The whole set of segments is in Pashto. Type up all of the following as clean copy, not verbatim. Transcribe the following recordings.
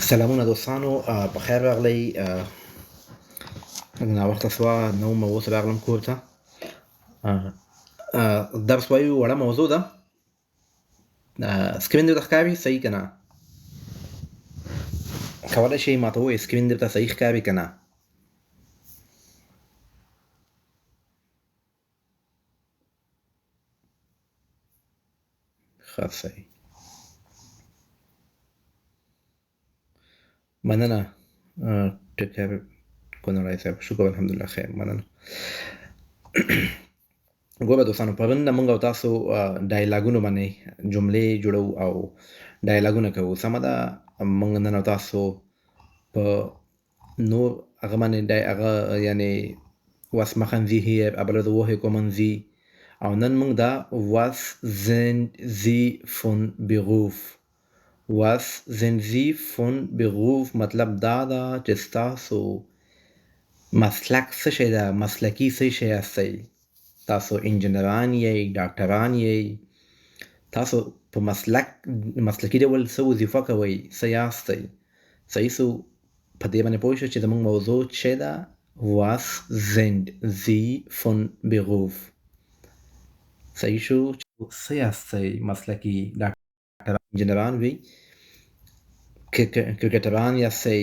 سلامونه دوستانو په خیر راغلی ناوخته سوه 9 اوس راغلم کور ته درس وایو وړه موضوع ده سکرین درته ښکاري صحیح که نه کولی شئ ماته ووایئ سکرین درته صحیح ښکاري که نه ښه صحیح مننه ټیکر کونړی صاحب شکر الحمدلله خیر مننه ګوره دوستانو پرون نه موږ او تاسو ډایلاګونو باندې جملې جوړو او ډایلاګونه کوو سمه ده موږ نن او تاسو په نور هغه باندې هغه یعنې was machen Sie hier aber woher kommen Sie او نن موږ دا was sind Sie von Beruf was sind Sie von Beruf مطلب دا ده چې ستاسو مسلک څه شی ده مسلکي څه شی یاستئ تاسو انجینران یئ ډاکټران یئ تاسو په مسلکي ډول څه وظیفه کوئ څه یاستئ صحیح سو په دې باندې پوه شو چې زموږ موضوع څه ده was sind Sie von Beruf صحیح شو څه یاستئ مسلکي ډاکټران انجینران وي کرکټران یاستئ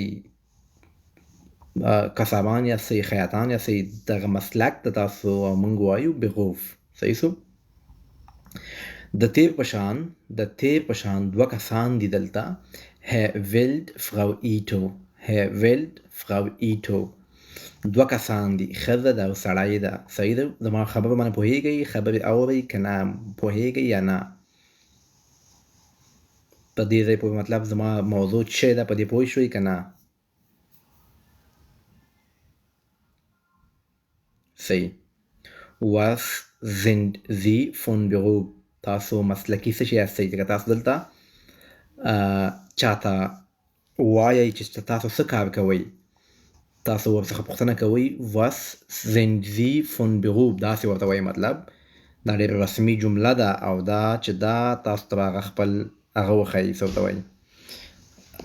قصابان یاستئ خیاطان یاستئ دغه مسلک د تاسو او موږ وایو Beruf صحیح سو د تیر په شان دوه کسان دي دلته Herr Wild Frau Ito Herr Wild Frau Ito دوه کسان دي ښځه ده او سړی ده صحیح ده زما خبرو باندې پوهېږئ خبرې اورئ که نه پوهېږئ یا نه په دې ځای پورې مطلب زما موضوع څه ده په دې پوه شوئ که نه صحیح was sind Sie von Beruf تاسو مسلکي څه شی یاستئ ځکه تاسو دلته چاته وایئ چې تاسو څه کار کوئ تاسو ورڅخه پوښتنه کوئ was sind Sie von Beruf داسې ورته وایئ مطلب دا ډېره رسمي جمله ده او دا چې دا تاسو ته هغه خپل هغه وښایي څه ورته وایي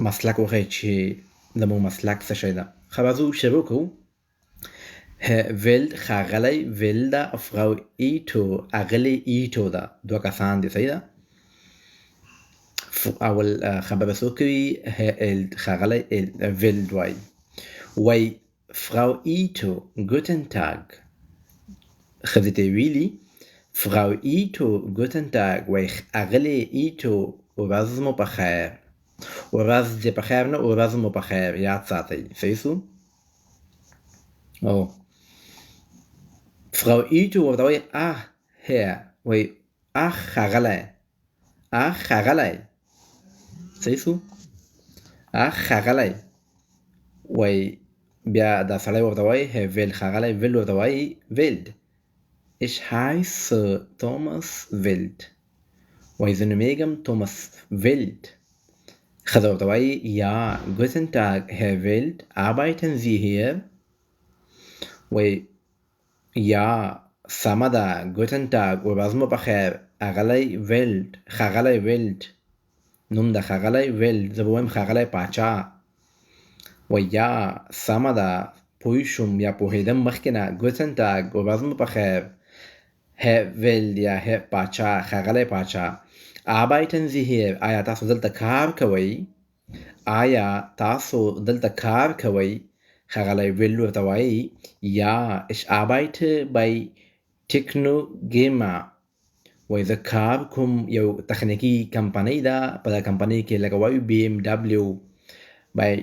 مسلک وښایي چې زموږ مسلک څه شی ده ښه راځو شروع کوو Herr Wild ښاغلی Wilda Frau Ito اغلې ایټو ده دوه کسان دي صحیح ده اول خبره څوک کوي ښاغلی Wild وایي Frau Ito guten Tag ښځې ته یې ویلي Frau Ito guten Tag وایي اغلې ایټو ورځ مو په خیر ورځ دې په خیر نه ورځ مو په خیر یاد ساتئ صحیح سو او Frau Ito ورته وایي Herr وایي ښاغلی صحیح سو ښاغلی وایي بیا دا سړی ورته وایي Herr Wild ښاغلی Wild ورته وایي Wild Ich heiße Thomas Wild وایي زه نومیږم Thomas Wild ښځه ورته وایي Ja guten Tag Herr Wild arbeiten Sie hier وایي یا سمه ده guten Tag ورځ مو په خیر ښاغلی Wild نوم د ښاغلی Wild زه به وایم ښاغلی پاچا وایي یا سمه ده پوه شوم یا پوهېدم مخکې نه guten Tag ورځ مو په خیر Herr Wild یا Herr پاچا ښاغلی پاچا arbeiten Sie hier آیا تاسو دلته کار کوئ ښاغلی Wild ورته وایي Ja ich arbeite bei Technogema وایي زه کار کوم یو تخنیکي کمپنۍ ده په دا کمپنۍ کې لکه وایو BMW bei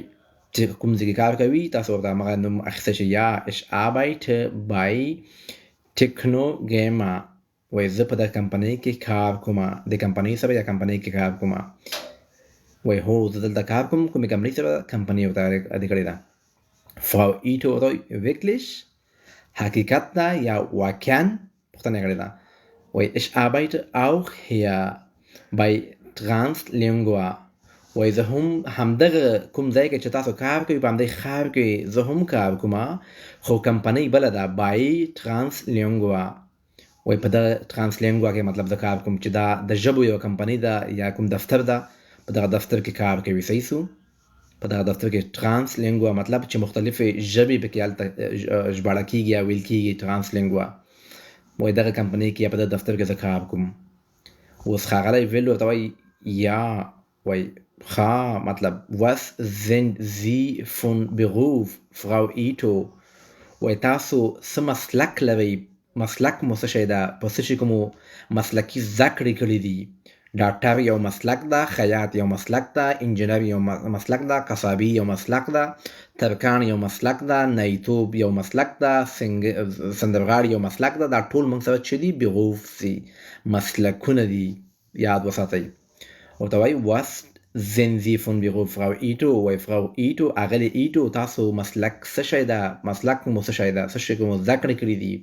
کوم ځای کې کار کوي تاسو ورته همغه نوم اخیستی شئ Ja ich arbeite bei Technogema وایي زه په دا کمپنۍ کې کار کوم د کمپنۍ سره یا کمپنۍ کې کار کوم وایي هو زه دلته کار کوم کومې کمپنۍ سره کمپنۍ ورته یادې کړې ده Frau Ito wirklich حقیقت ده یا واقعا پوښتنه کړې ده وایي ich arbeite auch hier bei Translingua وایي زه هم همدغه کوم ځای کې چې تاسو کار کوئ په همدې ښار کې زه هم کار کوم خو کمپنۍ بله ده by Translingua وایي په دغه Translingua کې مطلب زه کار کوم چې دا د ژبو یو کمپنۍ ده یا کوم دفتر ده په دغه دفتر کې کار کوي صحیح سو په دغه دفتر کې ترانسلینګوا مطلب چې مختلفې ژبې پکې هلته ژباړه کېږي یا ویل کېږي ترانسلینګوا. وایي دغه کمپنۍ کې یا په دغه دفتر کې زه کار کوم. اوس ښاغلی ویل ورته وایي یا وایي ښه مطلب was sind Sie von Beruf Frau Ito. وایي تاسو څه مسلک لرئ؟ مسلک مو څه شی ده؟ په څه شي کې مو مسلکي زده کړې کړي دي؟ ډاکټر یو مسلک ده، خیاط یو مسلک ده، انجینر یو مسلک ده، قصابي یو مسلک ده، ترکان یو مسلک ده، نیتوب یو مسلک ده، سندرغاړي یو مسلک ده. دا ټول موږ سره چې دي بیروف دي، مسلکونه دي، یاد وساتئ. ورته وایي was sind Sie von Beruf Frau Ito. وایي Frau Ito اغلې ایټو تاسو مسلک څه شی ده؟ مسلک مو څه شی ده؟ څه شی مو زده کړې کړي دي؟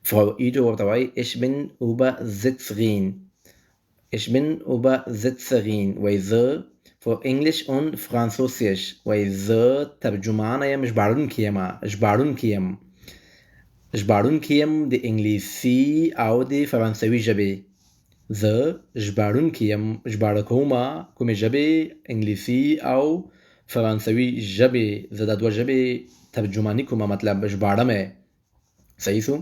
Frau Ito ورته وایي ich bin Übersetzerin. Ich bin Übersetzerin. وایي زه for English und Französisch. وایي زه ترجمانه یم، ژباړونکې یم. ژباړونکې یم د انګلیسي او د فرانسوي ژبې. زه ژباړونکې یم، ژباړه کومه کومې ژبې؟ انګلیسي او فرانسوي ژبې. زه دا دوه ژبې ترجماني کومه، مطلب ژباړم یې. صحیح شو؟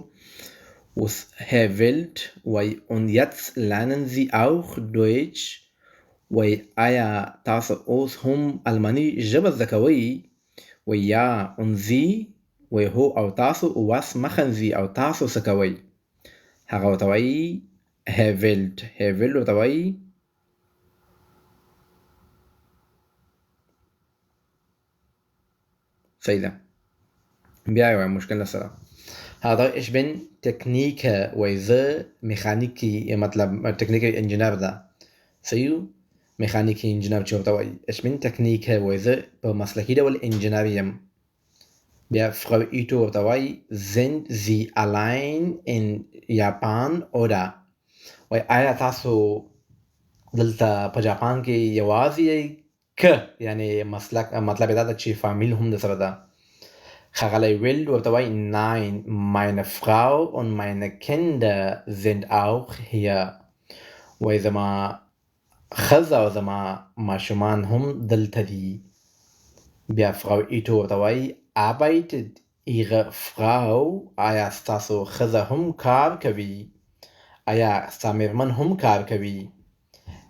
اوس Herr Wild وایي und jetzt lernen Sie auch Deutsch. وایي آیا تاسو اوس هم الماني ژبه زده کوئ؟ وایي یا und Sie وایي هو او تاسو was machen Sie او تاسو څه کوئ؟ هغه ورته وایي Herr Wild ورته وایي صحیح ده. بیا یې وایم مشکل نشته. هغه ich bin Techniker. وایي زه میخانیکي مطلب ټکنیکي انجینر ده. صحیح؟ میخانیکي انجینر چې ورته وایي ich bin Techniker. وایي زه په مسلکي ډول انجینر یم. بیا Frau Ito ورته وایي sind Sie allein in Japan oder. وایي آیا تاسو دلته په جاپان کې یوازې یئ که یعنی مسلک مطلب دا ده چې فامیل هم د سره ده. ښاغلی ویلډ ورته وایي nein meine Frau und meine Kinder sind auch hier. وایي زما ښځه او زما ماشومان هم دلته دي. بیا Frau Ito ورته وایي arbeitet Ihre Frau. آیا ستاسو ښځه هم کار کوي؟ آیا ستا مېرمن هم کار کوي؟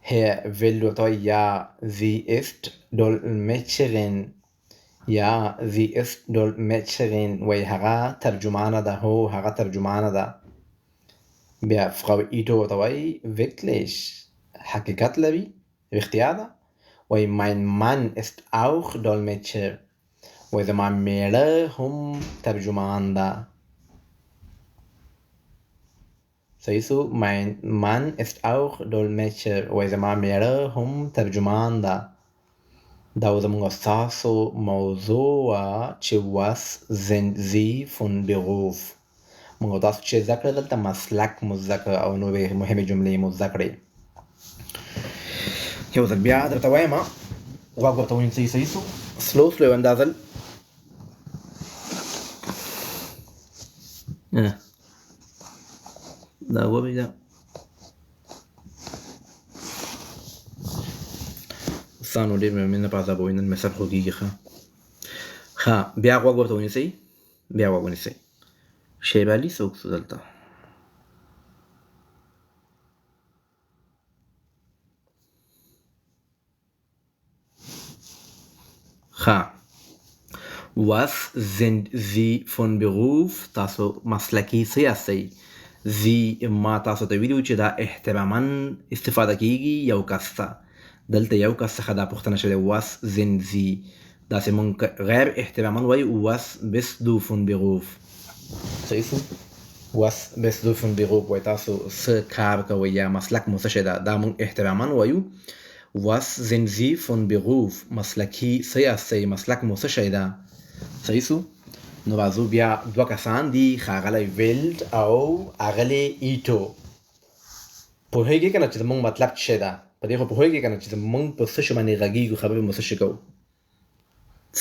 Herr Wild ورته وایي ja sie ist Dolmetscherin. یا sie ist Dolmetscherin. وایي هغه ترجمانه ده. هو هغه ترجمانه ده. بیا Frau Ito ورته وایي wirklich حقیقت لري؟ رښتیا ده؟ وایي mein Mann ist auch Dolmetscher. وایي زما میړه هم ترجمان ده. صحیح سو؟ mein Mann ist auch Dolmetscher. وایي زما میړه هم ترجمان ده. دا زموږ ستاسو موضوع وه چې was sind Sie von Beruf. موږ تاسو چې زده کړه دلته مسلک مو زده کړه او نورې مهمې جملې مو زده کړې. یو ځل بیا درته وایم غوږ ورته ونیسئ. صحیح سو؟ سلو یو اندازل دا وبیده ستانو ډېر مینه په عذابوئ. نن مې سر خوږېږي. ښه بیا غوږ ورته ونیسئ. بیا غوږ ونیسئ. شیب علي څوک څه دلته؟ ښه was sind Sie von Beruf. تاسو مسلکي څه یاستئ؟ زی ما تاسو ته ویلي چې دا احتراما استفاده کیږي یو کس ته. دلته یو کس څخه دا پوښتنه شوې was sind Sie. داسې مونږ غیر احتراما وایو was bist du von Beruf. صحیح شو؟ was bist du von Beruf. وایي تاسو څه کار کوئ یا مسلک مو څه شی ده. دا مونږ احتراما وایو was sind Sie von Beruf. مسلکي څه یاستئ؟ مسلک مو څه شی ده. صحیح شو؟ نو راځو بیا دوه کسان دي ښاغلی ویلډ او اغلې ایټو. پوهېږې که نه چې زموږ مطلب څه شی ده؟ په دې خو پوهېږې که نه چې زموږ په څه شي باندې غږېږو، خبرې مو څه شي کوو.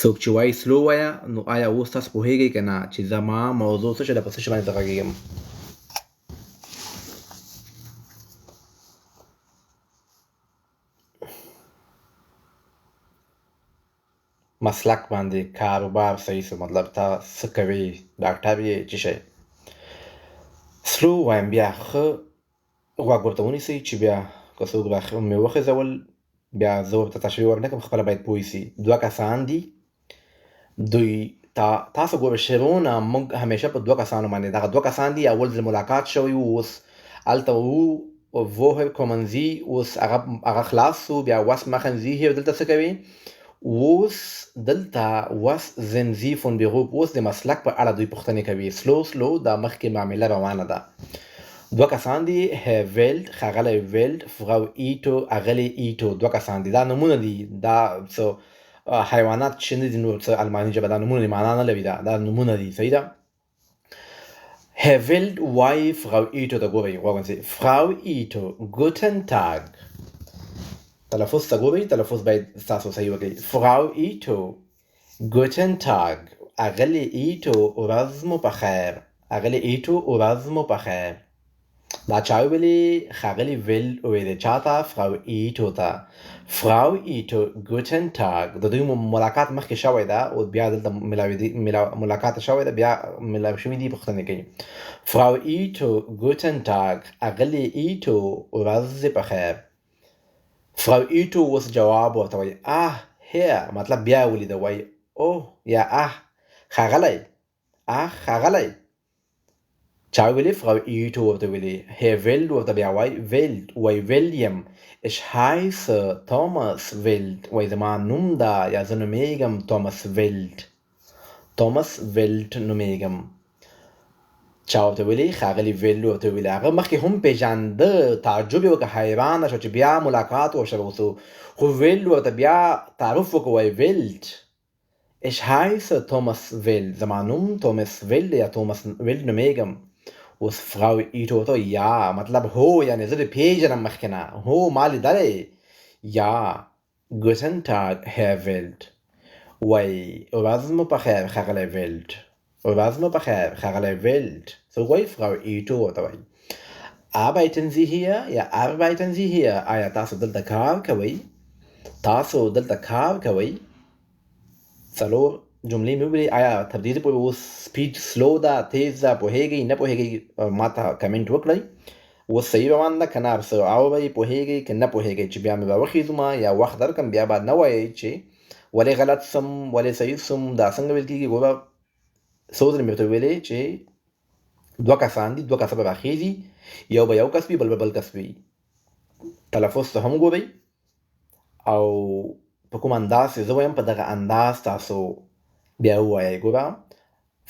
څوک چې وایي سلو وایه. نو آیا اوس تاسو پوهېږئ که نه چې زما موضوع څه شی ده، په څه شي باندې زه غږېږم؟ مسلک باندې کاروبار صحیح سو، مطلب تا څه کوي، ډاکټر یې چې شي. سلو وایم بیا ښه غوږ ورته ونیسئ چې بیا که څوک مې وخېځول بیا زه ورته تشریح ورنه کړم، خپله باید پوه سي. 2 کسان دي، دوی تاسو ګوره شعرونه موږ همیشه په 2 کسانو باندې، دغه 2 کسان دي، اول ځل ملاقات شوی و، اوس هلته woher kommen Sie، اوس هغه خلاص سو، بیا was machen Sie hier، دلته څه کوي، اوس دلته was sind Sie von Beruf، اوس د مسلک په اړه دوی پوښتنې کوي. سلو دا مخکې معامله روانه ده. 2 کسان دي، هر ویلډ ښاغلی ویلډ، فراو ایټو اغلی ایټو، 2 کسان دي. دا نومونه دي، دا څه حیوانات چې نه دي، نور څه الماني ژبه دا نومونه دي، معنا نه لري، دا نومونه دي. صحیح ده. Herr Wild وایي فراو ایټو ته ګورئ، غوږ ونیسئ. فراو ایټو ګوتن تاګ، تلفظ ته ګورئ، تلفظ باید ستاسو صحیح وکړئ. فراو ایټو ګوتن تاګ، اغلی ایټو ورځ مو په خیر، اغلی ایټو ورځ مو په خیر. دا چا ویلي؟ ښاغلي ویلډ ویلي. چاته؟ فراو ایټو ته. فراو ایټو ګوتن تاګ، د دوی ملاقات مخکې شوی ده او بیا دلته ملاقات شوی ده، بیا ملاو شوي دي، پوښتنې کوي. فراو ایټو ګوتن تاګ، اغلی ایټو ورځ په خیر. فراو ایټو اوس جواب ورته وایي هیر، مطلب بیا ولیده، وایي اوه یا ښاغلی، ښاغلی. چا ویلي؟ فراو ایټو ورته ویلي. هیر ویلډ ورته بیا وایي ویلډ، وایي ویلیم، ich heiße توماس ویلډ، وایي زما نوم ده یا زه نومیږم توماس ویلډ، توماس ویلډ نومیږم. چا ورته ویلي؟ ښاغلي ویلډ ورته ویلي. هغه مخکې هم پېژانده، تعجب یې وکړه، حیرانه شوه چې بیا ملاقات ورسره وسو، خو ویلډ ورته بیا تعارف وکړه، وایي ویلډ، ich heiße توماس ویلډ، زما نوم توماس ویلډ یا توماس ویلډ نومیږم. اوس فراو ایټو ورته یا، مطلب هو، یعنې زه دې پېژنم مخکې نه، هو ما لیدلی. یا ګوتن تاګ هیر ویلډ، وایي ورځ مو په خیر ښاغلی ویلډ، ورځ مو په خیر ښاغلی ویلډ. So وایي فراو ایټو ورته وایي arbeiten Sie hier یا arbeiten Sie hier، آیا تاسو دلته کار کوئ؟ تاسو دلته کار کوئ؟ څلور جملې مې وویلې. آیا تبدیلي پورې اوس سپیډ سلو ده، تیز ده، پوهېږئ نه پوهېږئ؟ ما ته کمنټ وکړئ. اوس صحیح روان ده که نه؟ څه اورئ، پوهېږئ که نه پوهېږئ؟ چې بیا مې به وخېږم یا وخت درکړم، بیا به نه وایئ چې ولې غلط سم، ولې صحیح سم، دا څنګه ویل کېږي. ګوره څو ځلې مې ورته ویلې چې 2 کسان دي، 2 کسه به راخېږي، یو به یو کس وي، بل به بل کس وي. تلفظ ته هم ګورئ او په کوم انداز چې زه وایم په دغه انداز تاسو بیا ووایئ. ګوره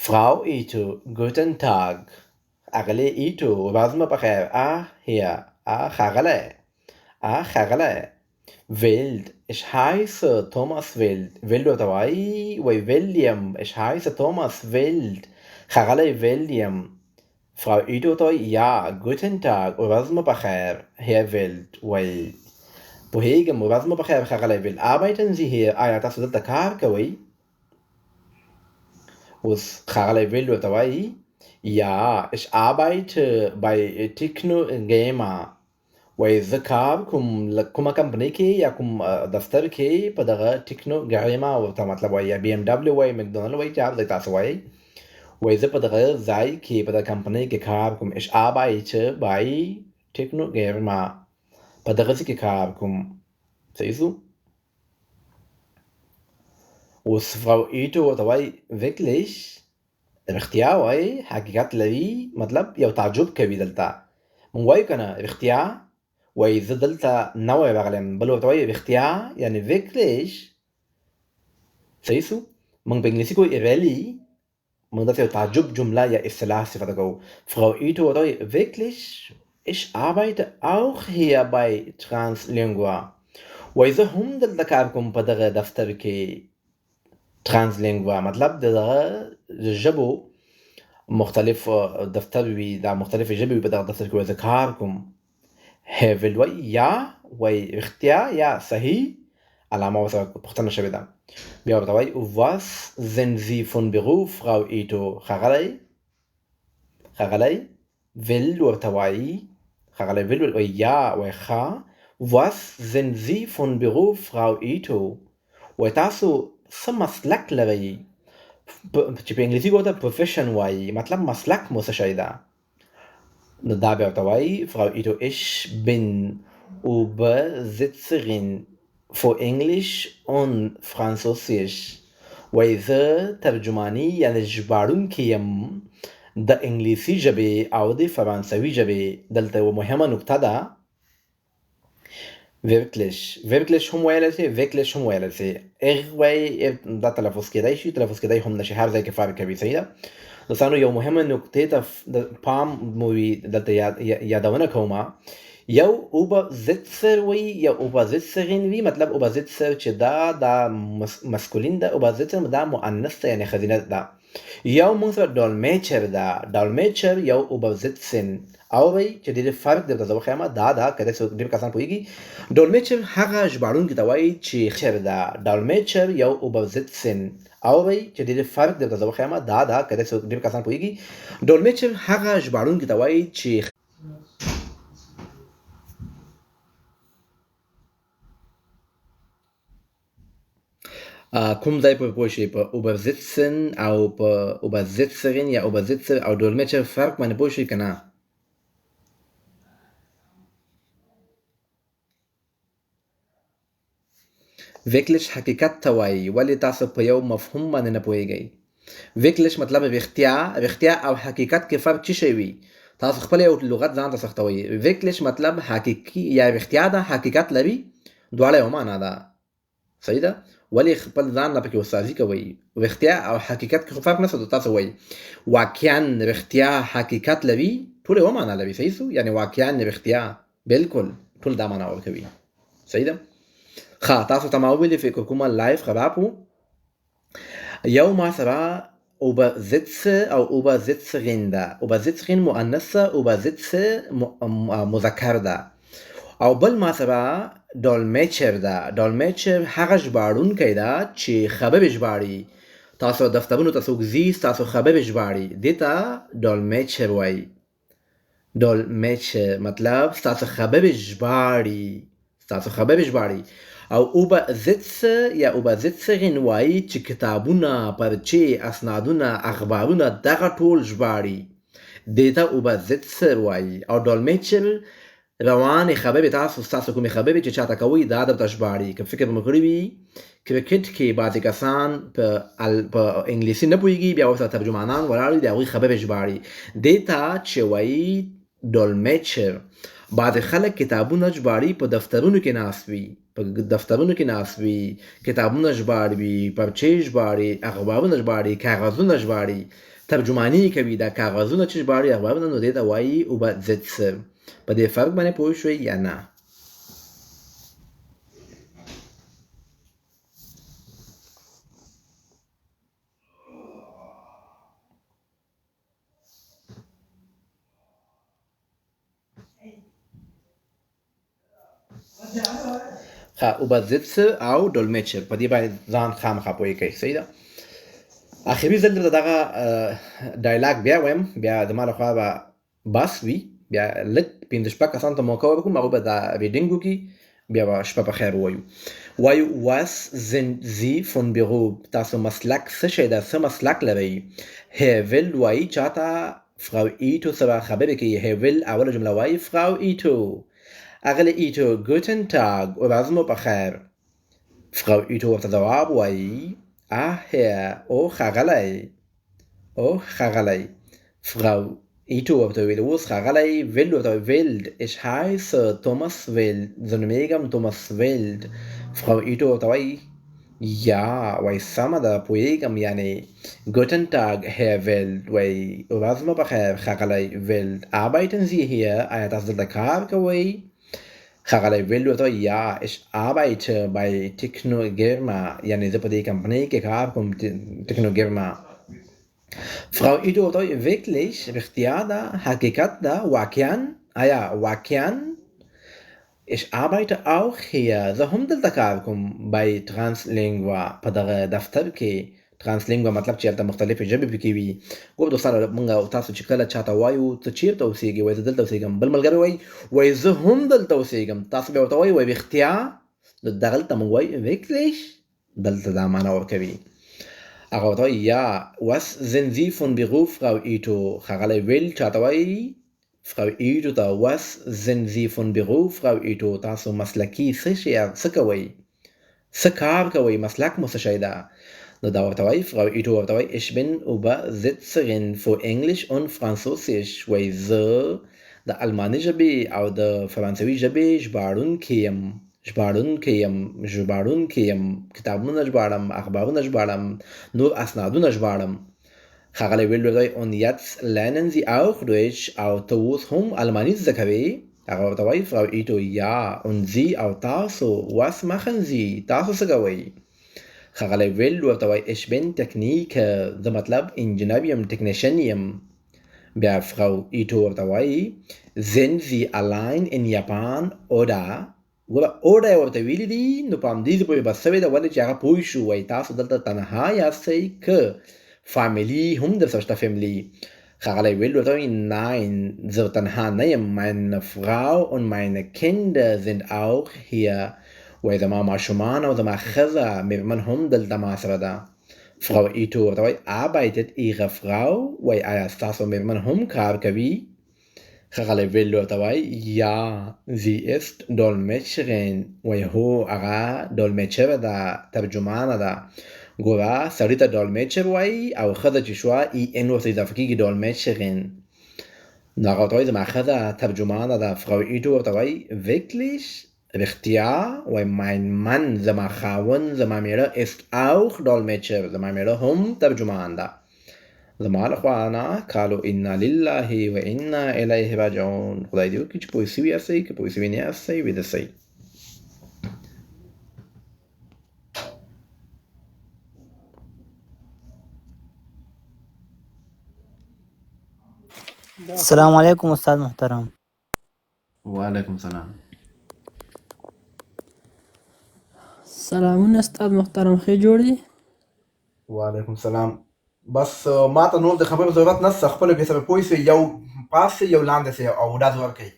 فراو ایټو ګوتن تاګ، اغلی ایټو ورځ مو په خیر، هیر، ښاغلی، ښاغلی. ویلډ ich heiße توماس ویلډ، ویلډ ورته وایي ویلیم، ich heiße توماس ویلډ، ښاغلی ویلیم. فراو ایټو ورته وایي یا ګوتن تاګ، ورځ مو په خیر، هیر ویلډ، وایي پوهېږم، ورځ مو په خیر ښاغلی ویلډ. arbeiten Sie hier، آیا تاسو دلته کار کوئ؟ اوس ښاغلی ویلډ ورته وایي یا ich arbeite bei Techno Gamer، وایي زه کار کوم کومه کمپنۍ کې یا کوم دفتر کې په دغه ټیکنو ګیما، ورته مطلب وایي یا BMW وایي، مکډونالډ وایي، چې هر ځای تاسو وایي. وایي زه په دغه ځای کې په دغه کمپنۍ کې کار کوم، ich arbeite bei Techno Gamer، په دغه ځای کې کار کوم. صحیح شو؟ اوس فراو ایټو ورته وایي wirklich، رښتیا وایي، حقیقت لري، مطلب یو تعجب کوي. دلته مونږ وایو که نه رښتیا، وایي زه دلته نوی راغلی یم، بل ورته وایي رښتیا یعنې wirklich. صحیح شو؟ مونږ په انګلیسي کوو really، مونږ داسې یو تعجب جمله یا اصطلاح استفاده کوو. فراو ایټو ورته وایي wirklich ich arbeite auch hier bei Translingua، وایي زه هم دلته کار کوم په دغه دفتر کې. ترانسلینګوا مطلب دغه ژبو مختلف دفتر وي، دا مختلفې ژبې وي په دغه دفتر کې، وایي زه کار کوم. هیر ویلډ وایي یا، وایي رښتیا یا صحیح، علامه ورسره پوښتنه شوې ده. بیا ورته وایي was sind Sie von Beruf فراو ایټو، ښاغلی، ښاغلی. ویلډ ورته وایي، ښاغلی ویلډ وایي یا، وایي ښه. was sind Sie von Beruf فراو ایټو، وایي تاسو څه مسلک لرئ، چې په انګلیسي کې ورته پروفیشن وایي، مطلب مسلک مو څه شی ده. نو دا بیا ورته وایي Frau Ito, ich bin Übersetzerin für English und Französisch. وایي زه ترجماني یعنې ژباړونکې یم د انګلیسي ژبې او د فرانسوي ژبې. دلته یوه مهمه نکته ده، wirklich هم ویلی شي، wirklich هم ویلی شي. وایي دا تلفظ کېدی شي، تلفظ کېدی هم نشي، هر ځای کې فرق کوي. صحیح ده. دوستانو یو مهمه نکتې ته د پام مو وي دلته یادونه کومه. یو اوبرزیتسر وي یا اوبرزیتسرین وي، مطلب اوبرزیتسر چې دا مسکولین ده، اوبرزیتسر دا مؤنث ده یعنې ښځینه ده. یو موږ سره ډالمیچر ده، ډالمیچر یو اوبرزیتسن. اورئ چې ډېر فرق درته زه وښیم، دا که څوک ډېر کسان پوهېږي. ډالمیچر هغه ژباړونکي ته وایي چې چر ده، ډالمیچر یو اوبرزیتسن. اورئ چې ډېر فرق درته زه وښیم، دا که څوک ډېر کسان پوهېږي. ډالمیچر هغه ژباړونکي ته وایي چې کوم ځای پورې پوه شئ، په اوبرزیتسن او په اوبرزیتسرین یا اوبرزیتسر او ډالمیچر فرق باندې پوه شئ که نه؟ wirklich حقیقت ته وایي. ولې تاسو په یو مفهوم باندې نه پوهېږئ؟ wirklich مطلب رښتیا او حقیقت کې فرق څه شی وي؟ تاسو خپل یو لغت ځان ته سختوئ. wirklich مطلب حقیقي یا رښتیا ده، حقیقت لري، دواړه یو معنا ده. صحیح ده. ولې خپل ځان لا پکې استادي کوئ؟ رښتیا او حقیقت کې خو فرق نشته. تاسو وایي واقعا رښتیا حقیقت لري، ټول یو معنا لري. صحیح سو، یعنې واقعا رښتیا بالکل ټول دا معنا ورکوي. صحیح ده. ښه، تاسو ته ما وویلې فکر کومه لایف خراب و. یو ما سره اوبرزیتسر او اوبرزیتسرین ده. اوبرزیتسرین مؤنثه، اوبرزیتسر مذکر ده. او بل ما سره ډالمیچر ده. ډالمیچر هغه ژباړونکی ده چې خبرې ژباړي. تاسو دفترونو ته څوک ځي، تاسو خبرې ژباړي، دې ته ډالمیچر وایي. ډالمیچر مطلب تاسو خبرې ژباړي، تاسو خبرې ژباړي. او اوبرزیتسر یا اوبرزیتسرین وایي چې کتابونه، پرچې، اسنادونه، اخبارونه دغه ټول ژباړي، دې ته اوبرزیتسر وایي. او ډالمیچر روانې خبرې، تاسو کومې خبرې چې چاته کوئ دا درته ژباړي. که فکر مو کړی وي کرکټ کې بعضې کسان په انګلیسي نه پوهېږي، بیا ورسره ترجمانان ولاړ وي، د هغوی خبرې ژباړي، دې ته چې وایي ډالمیچر. بعضې خلک کتابونه ژباړي، په دفترونو کې ناست وي، کتابونه ژباړي، پرچې ژباړي، اخبارونه ژباړي، کاغذونه ژباړي، ترجماني کوي دا کاغذونه چې ژباړي، اخبارونه، نو دې ته وایي اوبرزیتسر. په دې فرق باندې پوه شوئ یا نه؟ اوبرزیتسر او ډالمیچر، په دې باندې ځان خامخا پوهې کوئ. صحیح ده. آخري ځل درته دغه ډایلاګ بیا وایم، بیا زما لخوا به بس وي، بیا لږ 5-6 کسانو ته موقع ورکوم، هغوی به دا ریډینګ وکړي، بیا به شپه په خیر ووایو. وایو was sind Sie von Beruf؟ تاسو مسلک څه شی ده، څه مسلک لرئ؟ Herr will وایي چاته Frau Ito سره خبرې کوي. Herr will اوله جمله وایي Frau Ito. اغلې ایټو ګوتن تاګ، ورځ مو په خیر. Frau Ito ورته ځواب وایي Herr، او ښاغلی، او ښاغلی. Frau Ito ورته ویل اوس ښاغلی. Will ورته ویلډ، ich heiße Thomas Wild، زه نومېږم توماس ویلډ. Frau Ito ورته وایي یا، وایي سمه ده، پوهېږم، یعنې ګوتن تاګ Herr Wild، وایي ورځ مو په خیر ښاغلی ویلډ. Arbeiten Sie hier؟ آیا تاسو دلته کار کوئ؟ ښاغلی ویلډ ورته وایي یا، ich arbeite bei Technogirma، یعنې زه په دې کمپنۍ کې کار کوم، ټکنوګرما. Frau Ito ورته وایي wirklich، رښتیا ده، حقیقت ده، واقعا، آیا واقعا؟ ich arbeite auch hier، زه هم دلته کار کوم، bei Translingua، په دغه دفتر کې. ترانسلینګوا مطلب چې هلته مختلفې ژبې پکې وي. ګوره دوستانو، موږ او تاسو چې کله چاته وایو ته چېرته اوسېږې، وایي زه دلته اوسېږم. بل ملګری وایي زه هم دلته اوسېږم. تاسو بیا ورته وایي رښتیا؟ نو دغلته موږ وایو wirklich، دلته دا معنا ورکوي. هغه ورته وایي یا was sind Sie von Beruf, Frau Ito؟ ښاغلی ویل چاته وایي Frau Ito ته was sind Sie von Beruf, Frau Ito؟ تاسو مسلکي څه کوئ؟ څه کار کوئ؟ مسلک مو څه شی ده؟ نو دا ورته وایي Frau Ito ورته وایي ich bin Übersetzerin für Englisch und Französisch. وایي زه د الماني ژبې او د فرانسوي ژبې ژباړونکی یم، کتابونه ژباړم، اخبارونه ژباړم، نور اسنادونه ژباړم. ښاغلی ویل ورته وایي und jetzt lernen Sie auch Deutsch؟ او ته اوس هم الماني زده کوې؟ هغه ورته وایي Frau Ito ja und Sie او تاسو was machen Sie؟ تاسو څه کوئ؟ ښاغلی ویل ورته وایي ich bin Techniker، زه مطلب انجینر یم، ټکنیشن یم. بیا Frau Ito ورته وایي sind Sie allein in Japan oder؟ ګوره اوډه یې ورته ویلي دي، نو په همدې پورې بس شوې ده، ولې چې هغه پوه شو وایي تاسو دلته تنها یاستئ که فامیلي هم درسره شته فیملي. ښاغلی ویل ورته وایي nein زه تنها نه یم meine Frau und meine Kinder sind auch hier. وایي زما ماشومان او زما ښځه مېرمن هم دلته ما سره ده. Frau Ito ورته وایي arbeitet Ihre Frau؟ وایي آیا ستاسو مېرمن هم کار کوي؟ ښاغلی ویل ورته وایي ja sie ist Dolmetscherin. وایي هو هغه ډولمیچره ده، ترجمانه ده. ګوره سړي ته ډولمیچر وایي او ښځه چې شوه en ورته اضافه کېږي ډولمیچرین. نو هغه ورته وایي زما ښځه ترجمانه ده. Frau Ito ورته وایي wirklich؟ رښتیا؟ وایي mein Mann زما خاوند، زما مېړه ist auch Dolmetscher، زما مېړه هم ترجمان ده. زما له خوا نه قالو انا لله و انا الیه راجعون. خدای دې وکړي چې پوه سوي یاستئ، که پوه سوي نه یاستئ ویده سئ. السلام علیکم استاد محترم. وعلیکم سلام. سلامونه استاد محترم، ښه جوړ دي؟ وعلیکم سلام. بس ما ته نور د خبرو ضرورت نشته، خپله بې سره پوه سئ، یو پاس سئ یو لاندې سئ او ډز ورکئ.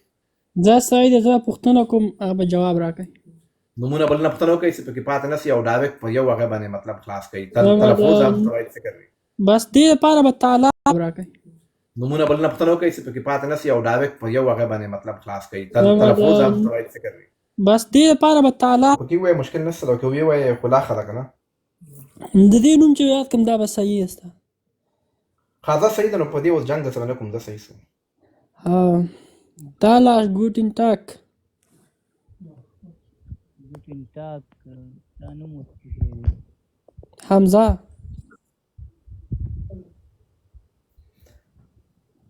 زه سړی دی، زه پوښتنه کوم هغه به جواب راکړئ. نومونه بل نه پوښتنه وکئ چې پکې پاتې نه سي او ډایرکټ په یو هغه باندې مطلب خلاص کئ. تلفظ هم سړی فکر وي. بس دې لپاره به تعالی راکړئ. نومونه بل نه پوښتنه وکئ چې پکې پاتې نه سي او ډایرکټ په یو هغه باندې مطلب خلاص کئ. تلفظ هم سړی فکر وي. بس دې لپاره به تعالی پکې ووایې مشکل نشته، او که ویې وایې خو لا ښه ده که نه. د دې نوم چې یاد کړم دا به صحیح است. ښه صحیح ده، نو په دې اوس جنګ درسره نه کوم، ده صحیح سو. Talas, guten Tag. Guten Tag. دا نوم حمزه.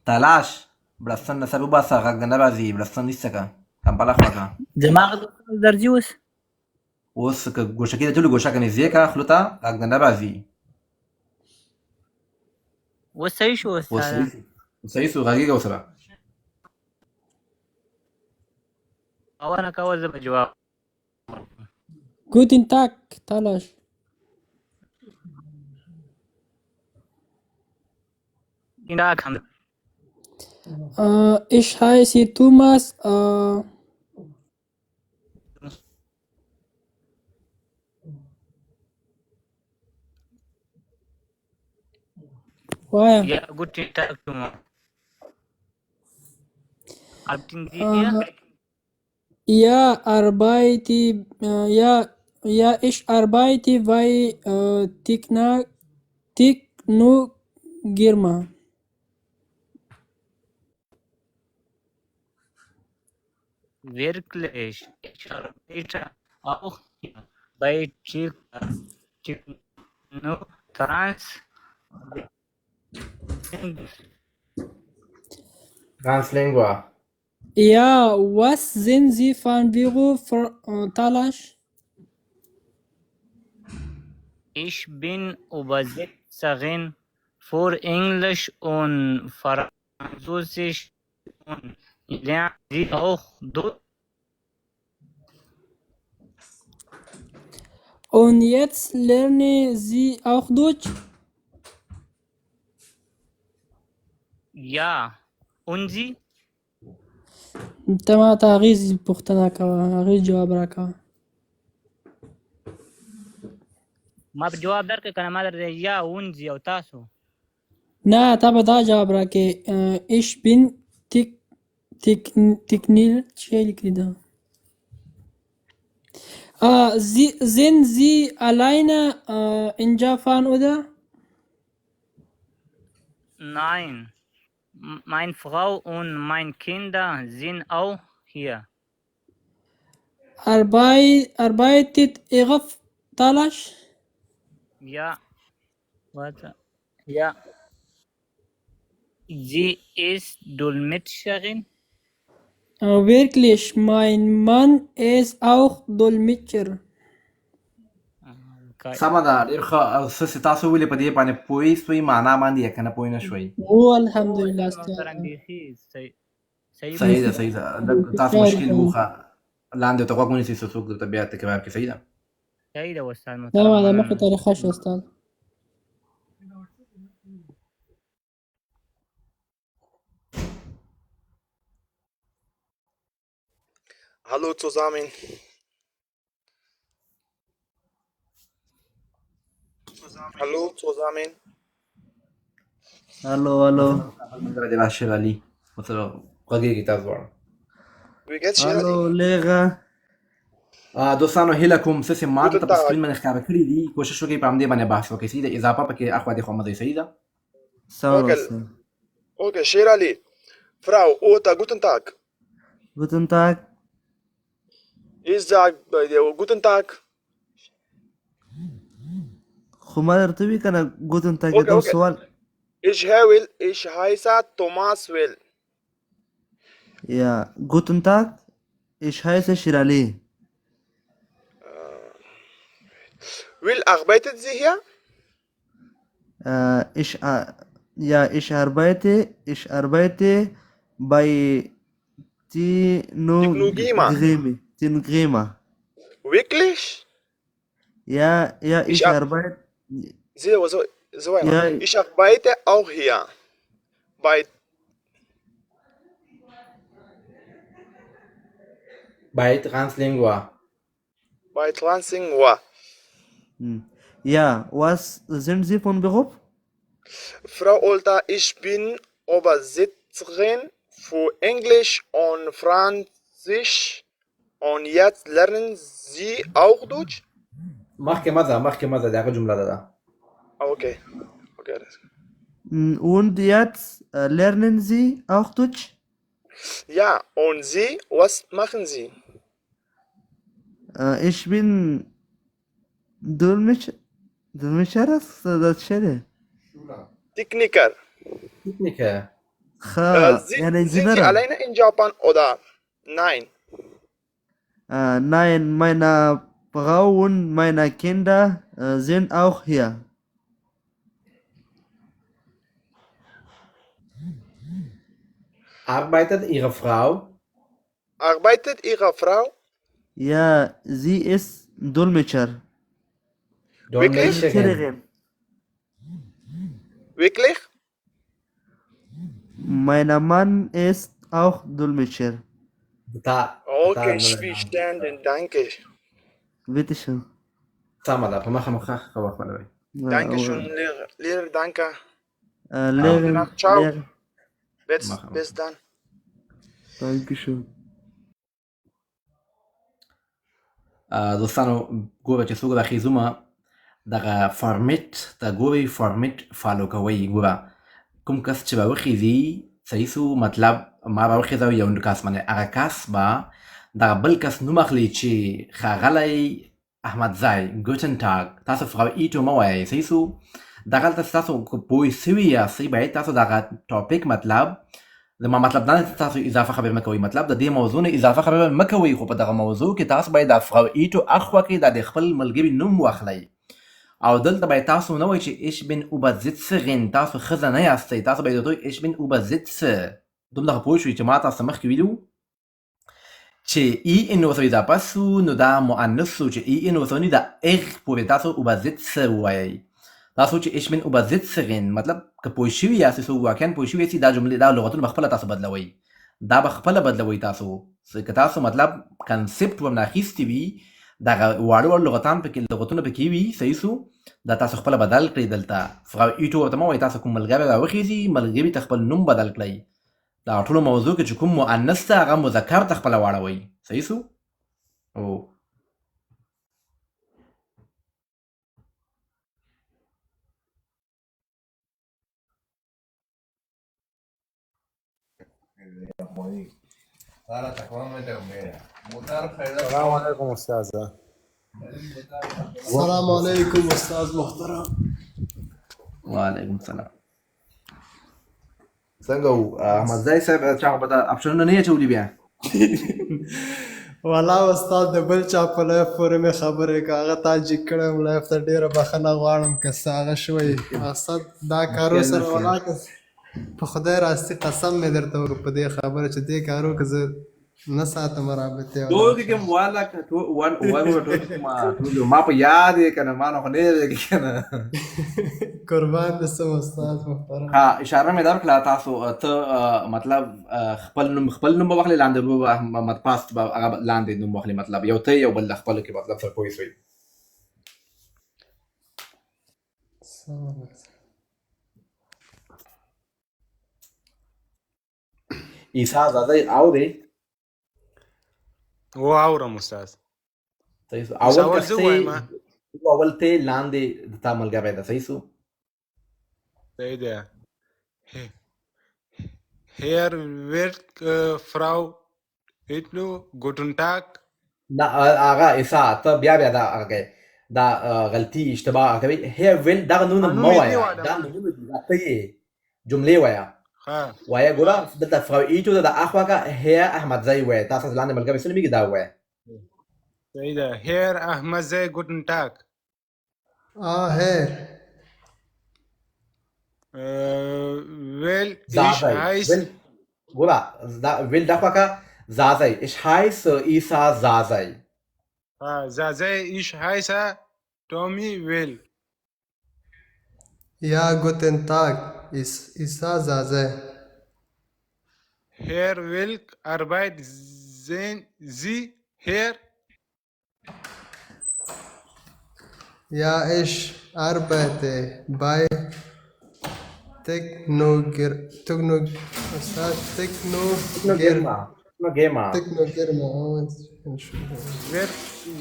تلاش بړستن نه سر وباسه، غږ نه راځي، بړستن ایسته کړه، کمپله خوا کړه. دماغ درځي اوس که ګوشکې د ټولې ګوشکه نږدې کړه خولو ته، غږ نه راځي. اوس صحیح شو استاده؟ صحیح سو، غږېږه ورسره. نه کوه زه به جواب. Guten Tag, Talas. Ich heiße Thomas. Woher? Ja, guten Tag, Thomas. Arbeiten Sie hier? Ja, arbeite, ja, ich arbeite bei Technogirma. Wirklich, ich arbeite auch hier bei Translingua. Ja, was sind Sie von Beruf, Talas? Ich bin Übersetzerin für Englisch und Französisch und lernen Sie auch Deutsch? Und jetzt lernen Sie auch Deutsch? Ja, und Sie? ته ما ته هغې پوښتنه کوه، هغې جواب راکوه. ما په جواب درکړ کنه ما درته یا اونځي او تاسو نه تا به دا جواب راکې ich bin تکنیل چې لیکلي ده sind Sie alleine in Japan oder? Nein, meine Frau und meine Kinder sind auch hier. Arbeitet Ihre Talash? Ja, warte. Ja. Sie ist Dolmetscherin. Wirklich, mein Mann ist auch Dolmetscher. سمه ده ډېر ښه او څه تاسو ولې په دې باندې پوه سوئ معنا باندې یې که نه پوه نه شوئ هو الحمدلله صحیح ده صحیح ده تاسو مشکل وو ښه لاندې ورته غوږ ونیسئ څه څوک درته بیا تکرار کړي صحیح ده صحیح ده استاد دا محترم وعده مخې ته ښه شو استاد Hallo zusammen. Hallo zusammen. Hallo. ملګری دی راشد علي ورسره غږېږي تاسو دواړه Wie geht's dir? Hallo Lehrer. دوستانو هیله کوم څه چې ما Guten دلته په Tag. سکرین باندې ښکاره کړي دي کوشش وکړئ په همدې باندې بحث وکړئ صحیح ده اضافه پکې اخوا دېخوا مه ځئ صحیح ده Servus. Okay, Sherali. Frau Ota, guten Tag. Guten Tag. Ich sag bei dir guten Tag. خو ما درته وی کنه Guten Tag Okay, کوم okay. سوال Ich heiße Thomas Will. Ja, Guten Tag. Ich heiße Shirali. Will, arbeitet sie hier? Ich arbeite bei Tinogrima. Wirklich? Ja, Ich ich ar- arbeite. So einer. Ja. Ich arbeite auch hier. bei Translingua Bei Translingua. Ja, was sind Sie von Beruf? Frau Olta, ich bin Übersetzerin für Englisch und Französisch. Und jetzt lernen Sie auch Deutsch? مخکې مه ځه د هغه جمله ده Okay. Alles klar. Und jetzt lernen Sie auch Deutsch? Ja, und Sie, was machen Sie? Ich bin Dolmetscher, das Stelle. Techniker. Techniker يعني Sind Sie Ingenieur. alleine in Japan oder? Nein. Nein, meine Frau und meine Kinder sind auch hier. arbeitet Ihre Frau Arbeitet Ihre Frau? Ja, sie ist Dolmetscher. Dolmetscherin Wirklich? Mein Mann ist auch Dolmetscher. Okay, verstanden, danke. Bitte schön. سمه ده په مخه ښه وخت ولرئ Dankeschön, Lehrer, danke. Lehrer, Ciao. Lehrer. Bis dann. Dankeschön. دوستانو ګوره چې څوک راخیزومه دغه فارمیټ ته ګورئ فارمیټ فالو کوئ ګوره کوم کس چې به وخیځي صحیح سو مطلب ما به وخیځوي یو کس باندې هغه کس به دغه بل کس نوم اخلي چې ښاغلی احمدزی ګوټن ټاګ تاسو فرau ایټو مه وایئ صحیح سو دغلته تاسو که پوه سوي یاستئ باید تاسو دغه ټاپک مطلب زما مطلب دا نه چې تاسو اضافه خبرې مه کوئ مطلب د دې موضوع نه اضافه خبرې مه کوئ خو په دغه موضوع کې تاسو باید د فرau ایټو اخوا کې د خپل ملګري نوم واخلئ او دلته باید تاسو نه وایئ چې ich bin Übersetzerin تاسو ښځه نه یاستئ تاسو باید ورته وایئ ich bin Übersetzer دومره پوه شوئ چې ما تاسو مخکې ویلي چې ان ورته اضافه سو نو دا مؤنث سو چې ان ورته ونی دا پورې تاسو Übersetzer ووایئ تاسو چې ich bin Übersetzerin مطلب که پوه شوي یاستئ څوک واقعا پوه شوي یاستئ دا جملې دا لغتونه به خپله تاسو بدلوئ دا به خپله بدلوئ تاسو که تاسو مطلب کنسپټ ورنه اخیستي وي دغه واړه واړه لغتونه پکې وي صحیح سو دا تاسو خپل بدل کړئ دلته فراو ایټو ورته مه وایي تاسو کوم ملګری راوخیږي ملګري ته خپل نوم بدل کړئ دا ټولو موضوع کې چې کوم مؤنث ته هغه مذکر ته خپله واړوئ صحیح سو او السلام علیکم استاد. السلام علیکم استاد محترم. وعلیکم السلام. څنګه وو احمد ځای صاحب چا به دا اپشنونه نه اچولي بیا والا استاد د بل چا په لایف پورې مې خبرې که هغه تا جګ کړی وم لایف ته ډېره بخښنه غواړم که څه هغه شوی استاد دا کارو سره ولا که په خدای راستي قسم مې درته وکړو په دې خبره چې دې کارو که زه نه ساتم رابطې ټول کې والا ما په یاد یې که نه ما نه خو نه یې که نه قربان دې سم استاد محترم. ها اشاره مې درکړه تاسو ته مطلب خپل نوم به واخلې لاندې به محمد پاست به هغه لاندې نوم واخلې مطلب یو ته یو بل د خپلو کې مطلب سره پوه شوئ عیسی زاده اورې واورم استاد. صحیح سو اول ته لاندې د تا ملګری ده صحیح سو صحیح ده. Hier wird Frau Hitler guten Tag. نه هغه عیسی ته بیا دا هغه دا غلطي اشتباه کوي هي ویل دغه نون مه وایه دا نومونه دي دا ته یې جملې وایه وایه ګوره دلته فرau ایټو ده د اخواګه هي احمد ځای وایه تاسو لاندې ملګری سره میږي دا وایه صحیح ده. Herr Ahmad Zai guten Tag. Herr Well, ich heiße ګوره ویل د اخواګه زازای ich heiße Isa Zazai Zazai, ich heiße Tommy Well. Ja, guten Tag, Isa Zazai. Herr Welk, arbeiten Sie hier? Ja, ich arbeite bei Technogirma.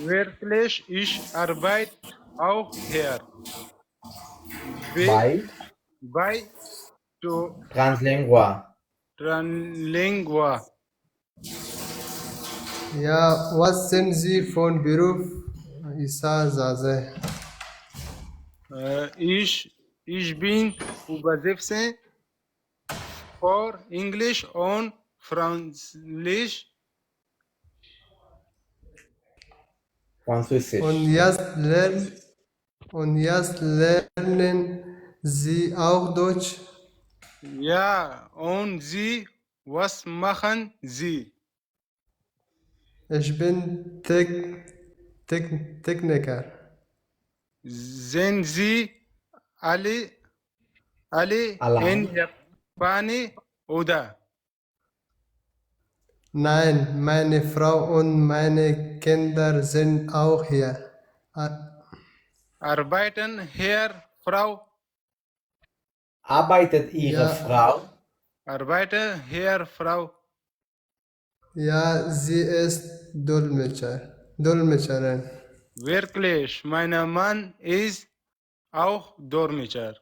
Wirklich, ich arbeite auch hier. Bei Translingua. Ja, was sind Sie von Beruf? Isa Zazai. Ich bin Übersetzer für Englisch und Französisch. Und jetzt lernen Sie auch Deutsch? Ja, und Sie, was machen Sie? Ich bin Techniker. Sind Sie alle in Japan oder? Nein, meine Frau und meine Kinder sind auch hier. Arbeiten hier, Frau? Arbeitet Ihre Frau? Arbeitet hier, Frau? Ja, sie ist Dolmetscherin. Wirklich, mein Mann ist auch Dolmetscher.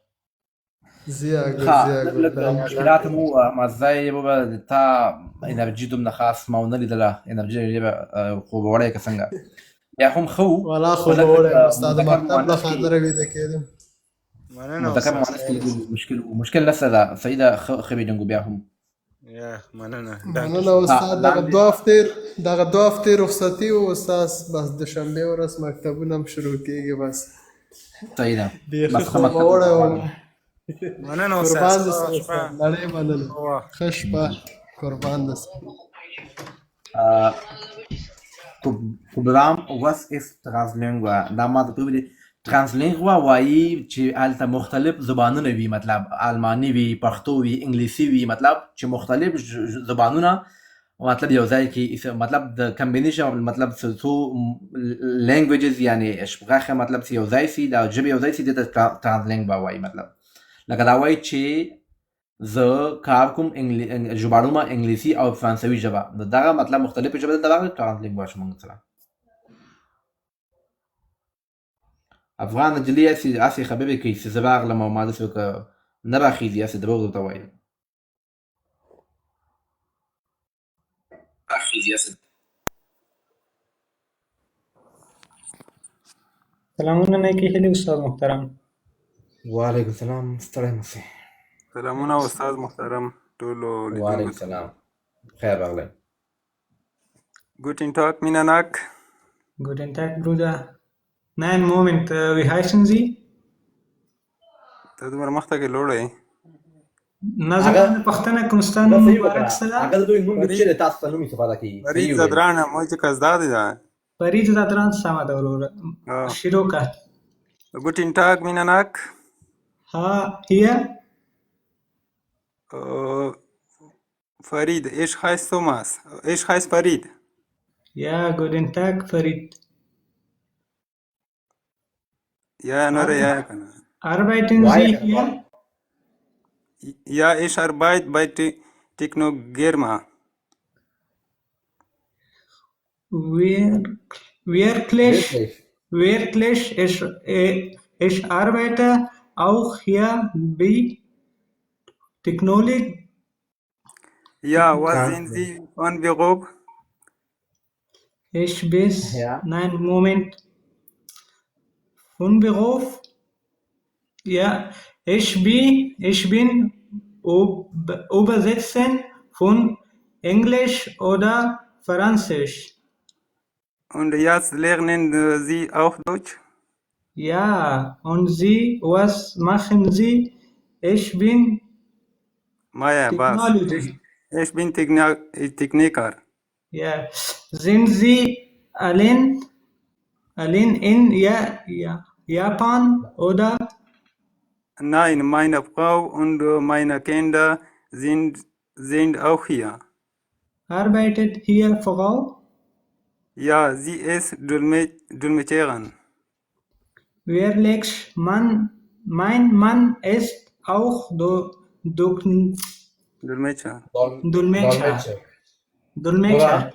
Sehr gut, sehr gut. مشکلات مو مزای بابا تا انرژي دومره خاص ما ونه لیدله انرژي خو به وړی که څنګه بیا هم ښه وو والا خو به وړی استاد مکتب له خاطره ویده کېدم مذکر مؤنث کې مشکل نشته ده صحیح ده ښه ویډنګو بیا هم مننه استاد دغه 2 هفتې رخصتي و استاد بس د شنبې ورځ مکتبونه هم شروع کېږي بس صحیح ده بیخي خو به وړی وم مننه قربان دې استاد نړۍ مننه ښه شپه قربان دې Program was ist Translingua دا ما ته ویلي Translingua وایي چې هلته مختلف زبانونه وي مطلب الماني وي پښتو وي انګلیسي وي مطلب چې مختلف زبانونه مطلب یو ځای کې مطلب د کمبینیشن مطلب څو لینګویجز یعنی شپږه مطلب چې یو ځای سي دا ژبې یو ځای سي د ترانسلینګ به وایي مطلب لکه دا وایي چې زه کار کوم ژباړم انګلیسي او فرانسوي ژبه د دغه مطلب مختلفې ژبې د دغه ترانسلینګ وایي موږ سره افغان نجلۍ هسې خبرې کوي چې زه راغلم او ما داسې وکړه نه راخېږي هسې دروغ درته وایي سلامونه نه کې هلي استاد محترم وعلیکم السلام ستړی مه شئ سلامونه استاد محترم ټولو وعلیکم السلام خیر راغلی Guten Tag, Minanak. Guten Tag, Bruder. Nein, Moment, wie heißen Sie? ته دومره مخته کې لوړی نه زه پښتنه کوم ستا نوم مبارک څه ده؟ هغه د دوی نوم چې د تاسو ته نوم استفاده کوي فرید زدران موږ چې قصدا دی دا فرید زدران سمه ده وروره شروع که Guten Tag, Minanak. ها hier Farid, ich heiße Thomas. Ich heiße Farid. ja guten Tag Farid Ja, nur ja, kana. arbeiten Sie hier? Ja, ich arbeite bei Technogerma. Wirklich, ich arbeite auch hier bei Technologie. Ja, was sind Sie von Beruf? Ich bin, nein, Moment. Von Beruf? Ja, ich bin Übersetzer von Englisch oder Französisch. Und jetzt lernen Sie auch Deutsch? Ja, und Sie, was machen Sie? Ich bin Maya, Technology. Ich bin Techniker. Ja, sind Sie allein in Japan oder? Nein, meine Frau und meine Kinder sind auch hier. Arbeitet hier Frau? Ja, sie ist Dolmetscherin. Wirklich, mein Mann ist auch Dolmetscher. Dolmetscher.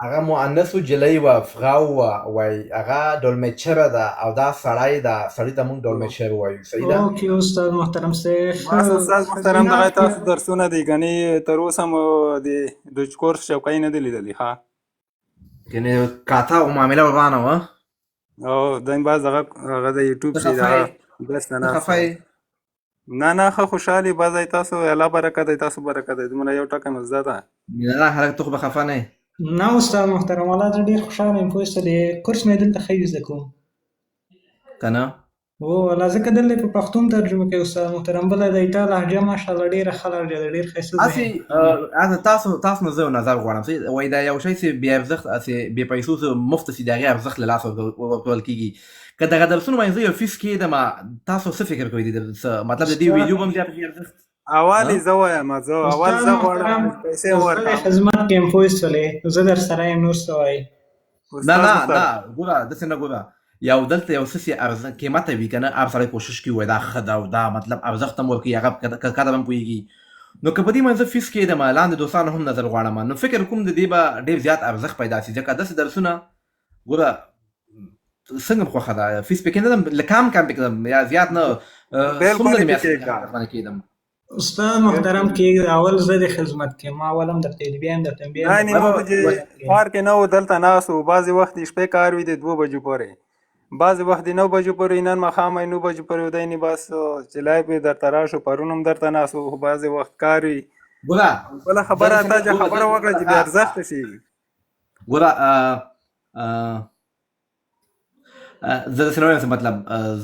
هغه مؤنث جلی و فرau وای هغه دولمچره ده او دا سړی ده سړی ته موږ دولمچر وایو صحیح ده اوکې استاد محترم استاد محترم دغه تاسو درسونه دي کني تر اوسه مو د کورس شوقای نه دی لیدلی ها کنه کاته او معامله ورانه و او دایم باز هغه د یوټیوب سي دا بس نه خفای نه خو خوشحالي باز تاسو الله برکت تاسو برکت دمره یو ټکه مزه ده نه هر ته به خفه نه نه استاد محترم والله زه ډېر خوشحاله یم پوه شوې د کورس مې دلته ښه زده کوم که نه هو والله ځکه دلته په پښتون ترجمه کوي استاد محترم بله د ایټا لهجه ماشاءالله ډېره ښه لهجه ده ډېر ښایسته تاسو نه زه نظر غواړم وایي دا یو شی چې بې ارزښت بې پیسو مفته چې د هغې ارزښت له لاسه ورکول کېږي که دغه درسونه باندې زه یو فیس کېدم تاسو څه فکر کوئ مطلب د دې ویډیو به هم زیات ارزښت اول زه وایم اول زه غواړم پیسې ورکړم خدمت کې یم پوه شولې زه در سره یم نور څه وایي نه ګوره داسې نه ګوره یو دلته یو څه چې قیمته وي که نه هر سړی کوشش کوي وایي دا ښه ده او دا مطلب ارزښت هم ورکوي هغه کده هم پوهېږي نو که په دې باندې زه فیس کېدم لاندې دوستانو هم نظر غواړم نو فکر کوم د دې به ډېر زیات ارزښت پیدا شي ځکه داسې درسونه ګوره څنګه مې خوښه ده فیس پې کېدم له کم پې کېدم یا زیات نه څومره کېدم استاد محترم کې اول زه د خدمت کې ما اول هم درته بیا هم درته بیا نه کار کې نه و دلته ناست و بعضې وخت د شپې کار وي د 2 بجو پورې بعضې وخت د 9 بجو پورې نن ماښام 9 بجو پورې دی نه بس چې لایف یې درته راشو پرون هم درته ناست و خو بعضې وخت کار وي بله خبره تا چې خبره وکړه چې بې ارزښته شي ګوره زه داسې نه وایم مطلب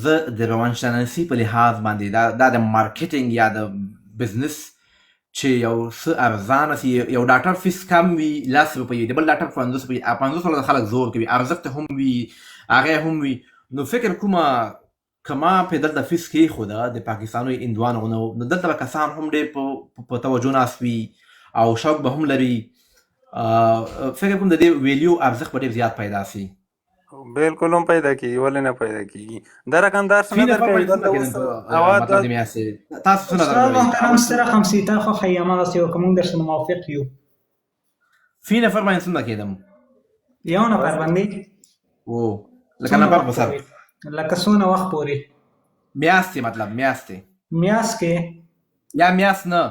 زه د روانشناسي په لحاظ باندې دا د مارکیټینګ یا د بزنس چې یو څه ارزانه سي یو ډاکټر فیس کم وي 10 روپۍ د بل ډاکټر 500 روپۍ 500 ډالر خلک زور کوي ارزښت هم وي هغه هم وي نو فکر کومه کما په دلته فیس کېښوده د پاکستانو هندوانو نو دلته به کسان هم ډېر په توجه ناست وي او شوق به هم لري فکر کوم د دې ویلیو ارزښت به ډېر زیات پیدا سي. بالکل هم پیدا کیږي، ولې نه پیدا کیږي. دا رقمدار څه فی نه نفر درکوي باندې دلته څومره اوس کېدم هوا مطلب د میاشتې تاسو څه استاد نظر محترم لرئ؟ ستره خمسې تا خو ښایي هماغسې وه که موږ درسره موافق یو. فی نفر باندې څومره کېدم؟ یو نفر باندې او لکه څومره نفر وخت په سر پورې؟ لکه څونه وخت پورې؟ میاشتې مطلب میاشتې میاشت کې یا میاشت نه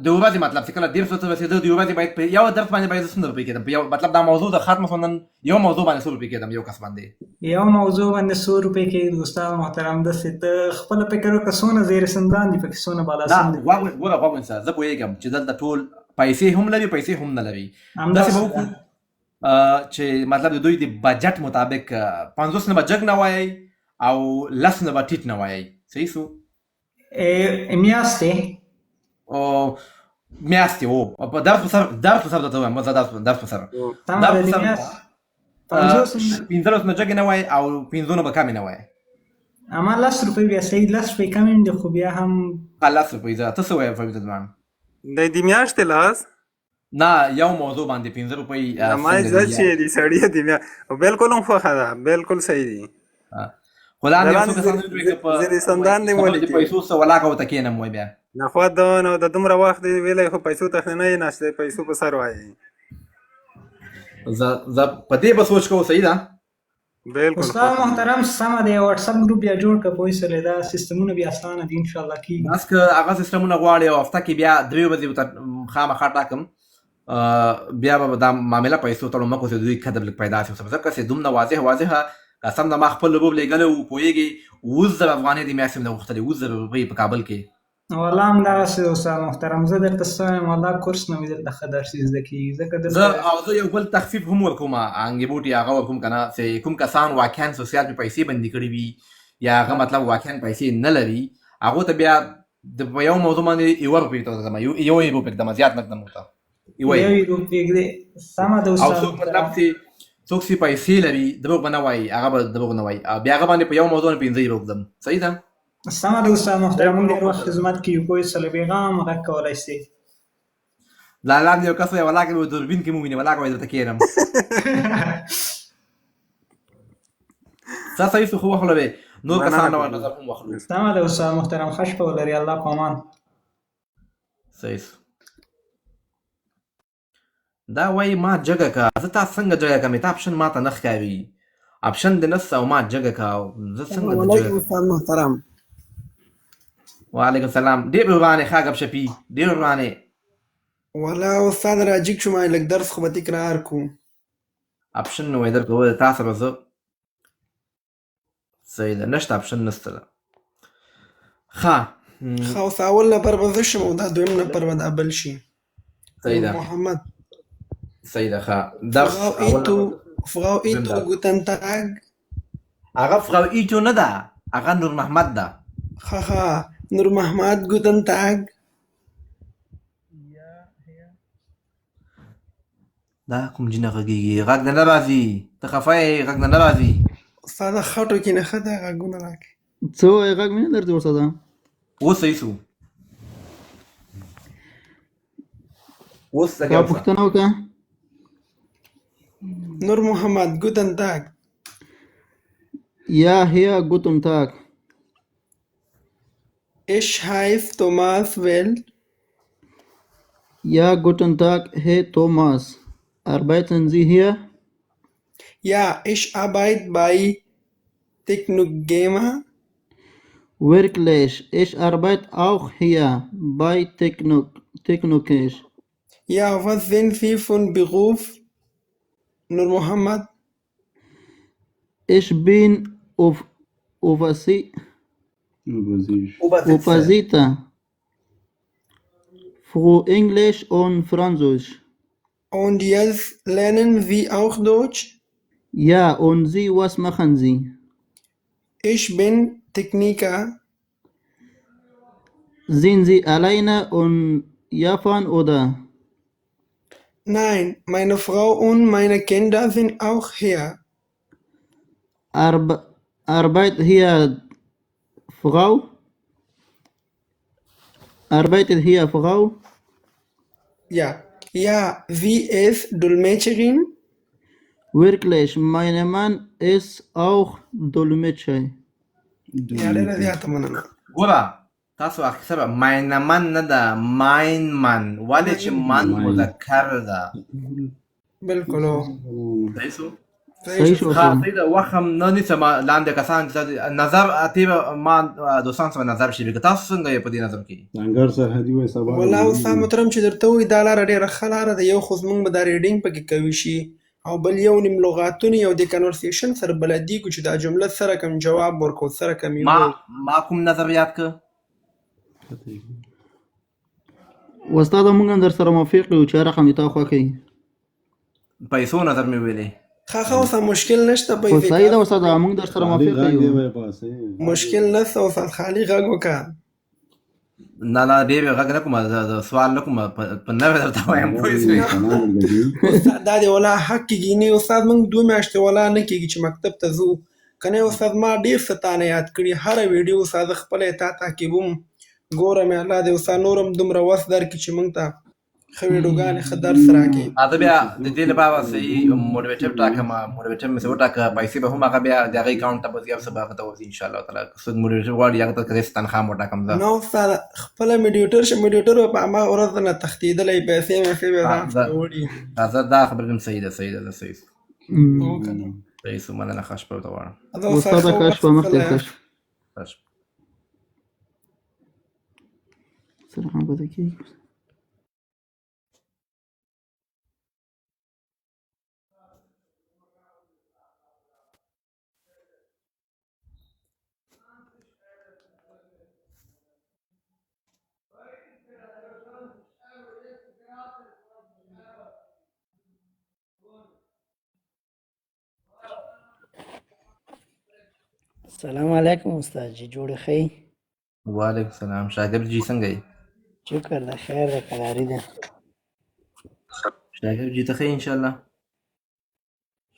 د ورځې مطلب چې کله 150 ته رسېده د ورځې باید په یو درس باندې باید زه څومره روپۍ کېدم په یو مطلب دا موضوع د ختم شو نن یو موضوع باندې څو روپۍ کېدم یو کس باندې یو موضوع باندې 100 روپۍ کې استاد محترم داسې ته خپله فکر وکړه څونه زیر سندان دي پکې څونه بالا دا سند دي. وګوره غواړم زه پوهېږم چې دلته ټول پیسې هم لري پیسې هم نه لري. داسې به وکړو چې مطلب د دوی د بجټ مطابق 50 نه به جګ نه وایي او 10 نه به ټیټ نه وایي. صحیح شو؟ میاشتې او میاشتې او په درس په سر درته وایم زه درس په سر تمه ده د میاشت 50 15 نه جګ نه وایي او 15 نه به کمې نه وایي. اما 10 روپۍ بیا صحیح 10 روپۍ کم هم دي خو بیا هم 10 روپۍ زه ته څه وایې فرید ځوان؟ د دې میاشتې لاس نه یو موضوع باندې 15 روپۍ ما عزت چې دي سړی دی بالکل هم خوښه ده بالکل صحیح دي. خو دا یو څه کسان دوی چې په زیر سندان دی د پیسو څه ولاکه ورته کښېنم وایي بیا نخوا ده نو د دومره وخت دی ویلی خو پیسو ته نه یې ناشته پیسو په سر وایي. زه په دې به سوچ کوم. صحیح ده بالکل استاد محترم سمه دی واتساپ ګروپ بیا جوړ کړه پوه سره دا سیستمونه بیا اسانه دي انشاءالله کېږي. بس که هغه سیسټمونه غواړي او هفته کې بیا 3 ورځې ورته خامخا ټاکم بیا به دا معامله پیسو ته لومړی خو دوی کدب لږ پیدا شي ځکه چې دومره واضحه قسم د ما خپل لوبوب لیږلی و پوهېږي 20,000 افغانۍ د میاشتې مې نه غوښتلې 20,000 روپۍ په کابل کې. والله همدغسې استاد محترم زه درته څه وایم والله کورس نه مې درته ښه درس زده کېږي ځکه زه یو بل تخفیف هم ورکوم انګې هغه ورکوم که نه چې کوم کسان واقعا سوسیال پې پیسې بندي کړي وي یا هغه مطلب واقعا پیسې نه لري هغو ته بیا په یو موضوع باندې 1 روپۍ ته ورځم یو یې پرېږدم زیات نه کړم ورته یو روپۍ سمه ده او استاد څوک مطلب چې څوک چې پیسې لري دروغ به نه وایي هغه به دروغ نه وایي بیا هغه باندې په یو موضوع باندې 15 پرېږدم. صحیح ده سمه ده استاد محترم موږ ډېر وخت خدمت کې یو کوی سره پیغام غږ کولی شئ. لا لاندې یو کس وایي ولاکه به دوربین کې مو ویني ولاکه به درته کښېنم. ستا صحیح شو خو وخوړلې نور کسان نظر هم واخلو. سمه ده استاد محترم ښه شپه ولري الله په امان. صحیح شو دا وایي ما جګه که زه تا څنګه جګه کړم تا اپشن ما ته نه ښکاري اپشن دې نسته او ما جګه که زه څنګه وعلیکم استاد محترم. وعلیکم السلام. ډېر ورانې ښه ګپ شپي ډېر ورانې. والله استاد راجګ شوم لږ درس خو به تکرار کوو. اپشن نو وایي درکوه تا سره زه صحیح ده نشته اپشن نسته ده. ښه اوس اول نفر به زه شم او دا دویم نفر به دا بل شي. صحیح ده محمد. صحیح ده ښه درس Frau Ito guten Tag. هغه فراو ایټو نه ده هغه نور محمد ده. Haha Nur Mahmad guten Tag. دا کوم جینه غږېږي غږ نه راځي ته خفه یې غږ نه راځي. استاد خټو کې نه ښه ده غږونه راکړي. څه وایي غږ مې نه درځي ورسره. اوس صحیح شو اوس دا پوښتنه وکړه. Nur Muhammad guten Tag. Ja, hier, guten Tag. Ich heiße Thomas Welt. Ja, guten Tag, Herr Thomas. Arbeiten Sie hier? Ja, ich arbeite bei Technogema. Wirklich, ich arbeite auch hier bei Technocash. Ja, was sind Sie von Beruf? Nur Muhammad. Ich bin Oppositer für Englisch und Französisch. Und jetzt lernen Sie auch Deutsch? Ja, und Sie, was machen Sie? Ich bin Techniker. Sind Sie alleine in Japan oder? Nein, meine Frau und meine Kinder sind auch hier. Arbeitet hier Frau? Arbeitet hier Frau? Ja. Ja, wie ist Dolmetscherin? Wirklich, mein Mann ist auch Dolmetscher. Ja, ډېره زیاته مننه. ګوره تاسو اخیستل ماین من نه ده ماین من ولې چې من مذکر ده بالکل هو. صحیح شو صحیح شو ها صحیح ده وخم نه نیسم لاندې کسان چې نظر اتې ما دوستان سره نظر شي که تاسو څنګه یې په دې نظر کې ځانګړ سرحدي وای سبا والله استاد محترم چې درته وایي دا لاره ډېره ښه لاره ده. یو خو زموږ به دا ریډینګ پکې کوي شي او بل یو نیم لغاتونه یو د کنورسیشن سره بلدیږو چې دا جمله سره کوم جواب ورکو سره کوم ما کوم نظر یاد که استاد موږ هم در سره موافق یو چې رقم یې تا خوښوي پیسو نظر مې ویلې ښه اوسه مشکل نشته خو صحیح ده استاد موږ در سره موافق یو مشکل نشته استاد خالي غږ وکړه نه نه ډېر غږ نه کوم سوال نه کوم په نوې درته وایم پوه شوې استاد دا دی ولا حق کېږي نه استاد موږ 2 میاشتې ولا نه کېږي چې مکتب ته ځو که نه استاد ما ډېر څه تانه یاد کړي هره ویډیو استاد خپله تا تعقیبوم ګورم یې الله دې استاد نور هم دومره وس درکړي چې موږ ته ښه ویډیوګانې ښه درس راکړي اته بیا د دې لپاره صحیح موټیویټیو ټاکم موټیویټیو مې څه وټاکه پیسې به هم هغه بیا د هغې اکاونټ ته به ځي او څه به هغه ته ورځي انشاءالله تعالی که څوک موټیویټیو غواړي هغه ته کداسې تنخوا هم وټاکم زه نو استاد خپله میډیوټر شه میډیوټر به په هماغه ورځ نه تښتېدلی پیسې مېسې به ځان سره وړي زه دا خبره هم صحیح ده صحیح ده صحیح صحیح شو مننه ښه شپه ورته غواړم استاده ښه شپه مخکې ښه شپه ښه شپه سره هم بده کېږي السلام علیکم استاد جی جوړې ښې وعلیکم السلام شاګرد جی څنګه یې شکر ده خیر ده قراري ده شاګرد جی ته ښه انشاءالله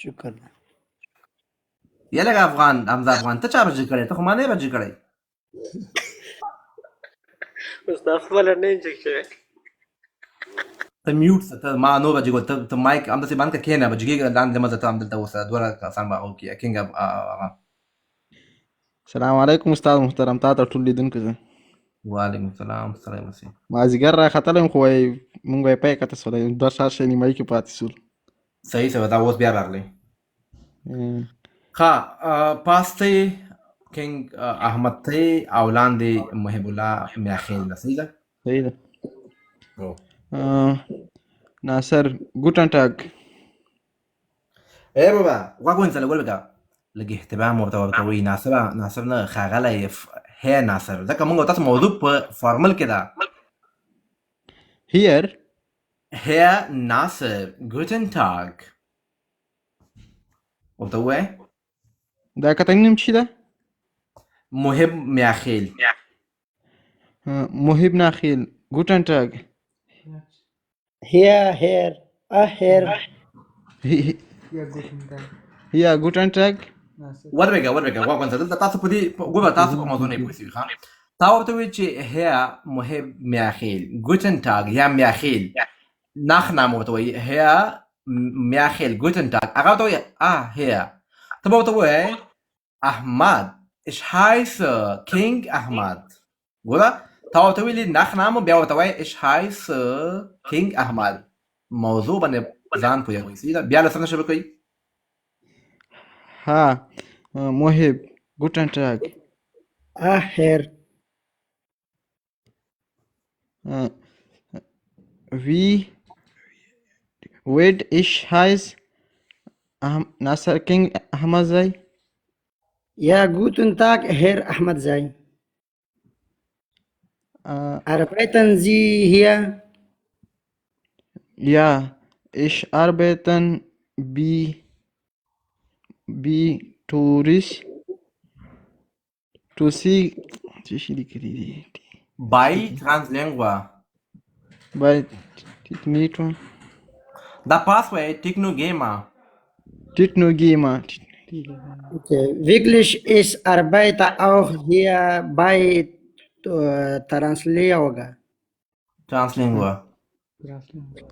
شکر ده یا لږ افغان حمزه افغان ته چا رجې کړی ته خو ما نه یې رجې کړی استاد خپله نه یم چک شوی ته میوټ ته ما نو رجې کول ته مایک همداسې بند کړه کښېنه به جګې لاندې مزه ته همدلته اوسه دوه کسان به هغه وکړي کینګ سلام علیکم استاد محترم تا ته ټول لیدونکو زه وعلیکم السلام سلام مسیح مازدیګر راختلی یم خو وایي مونږ وایي پی کته سولی 2 ساعت شی نیمایي کې پاتې سول صحیح سوی دا اوس بیا راغلی ښه پاستې کینګ احمد ته او لاندې محب الله میاخیل ده صحیح ده صحیح ده ناصر ګوټن ټاګ ای بابا غوږ ونیسه لږ ولږه لږ احترام ورته ورکوئ ناصر نه ښاغلی هی ناصر ځکه موږ تاسو موضوع په فارمل کې ده هیر هی ناصر ګوټن ټاګ ورته ووایه دا کتنې نوم چی ده محب میاخیل محب ناخیل ګوټن ټاګ هیر هیر یا ګوټن ټاګ وربګه غوږ ونیسه دلته تاسو په دې ګوره تاسو په موضوع نه پوه شوي ښه تا ورته وویل چې هی محب میاخیل ګوټن ټاګ یا میاخیل ناخنام ورته وایي هی میاخیل ګوټن ټاګ هغه ورته وایي هی ته به ورته ووایې احمد ich heiße King Ahmad ګوره تا ورته ویلي ناخنام بیا ورته وایي ich heiße King Ahmad موضوع باندې ځان پوهوئ صحیح ده بیا له سره شروع کوئ ها محب ګوټن ټاګ هیر wie wird ich heiß Nasser King Ahmad sei Ja, guten Tag, Herr Ahmad sei. Arbeiten Sie hier? Ja, ich arbeite bei bei Translingua bei Technito da Passwort Technogema Okay, wirklich, ich arbeite auch hier bei Translingua.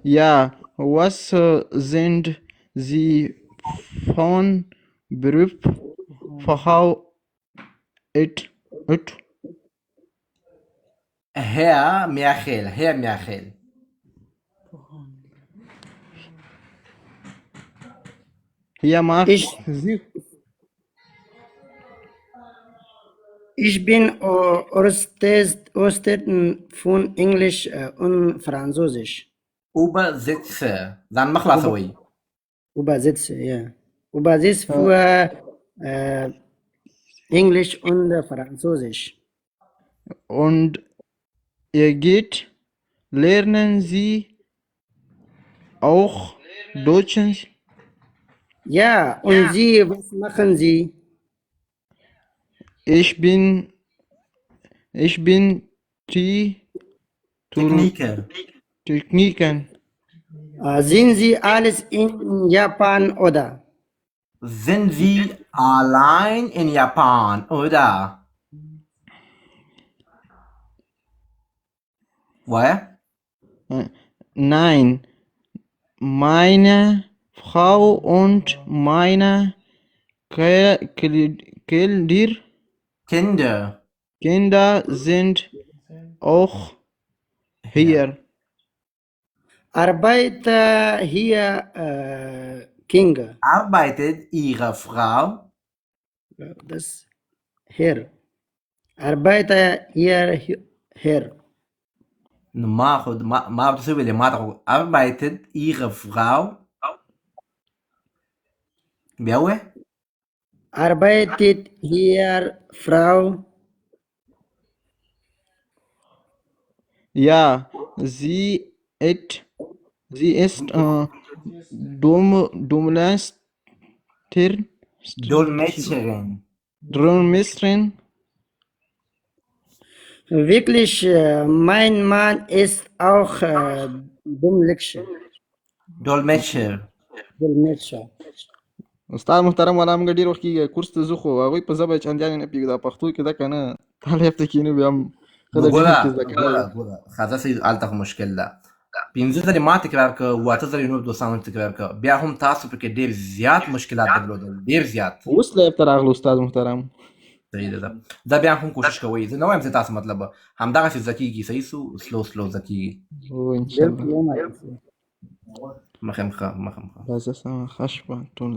Ja, was sind Sie von Beruf, Frau it? Herr Merkel. Ja, macht Ich, Sie. ich bin Osten von Englisch und Französisch. Übersetzer. Dann mach was away. Übersetze, ja. Übersetze für Englisch und Französisch. Und ihr geht, lernen Sie auch Deutsch? Ja, und Sie, was machen Sie? Ich bin die Techniker. Techniken. Sind Sie alles in Japan oder? Sind Sie allein in Japan, oder? Woher? Nein, meine Frau und meine Kinder sind auch hier. Arbeite hier King. Arbeitet Ihre Frau? Das hier. Arbeite hier. Arbeitet Ihre Frau? Wer? Arbeitet hier Frau? Ja, sie ist Dolmetscherin. Wirklich, mein Mann ist auch Dolmetscher. Dolmetscher. استاد محترم ولا موږ ډېر وخت کېږي کورس ته ځو خو هغوی په ژبه چندانې نه پوهېږي دا پښتو کې ده که نه طالب ته کښېنو بیا هم ښه ده ډېر کې زده کړی ګوره خزه سي هلته خو مشکل ده 5 ځلې ما تکرار کړه 8 ځلې نور دوستانو تکرار کړه بیا هم تاسو پکې ډېر زیات مشکلات درلودل ډېر زیات اوس لایب ته راغلو استاد محترم صحیح ده دا بیا هم کوشش کوئ زه نه وایم چې تاسو مطلب همدغسې زده کېږي صحیح سو سلو زده کېږي مخم ښه راځه سمه ښه شپه ټول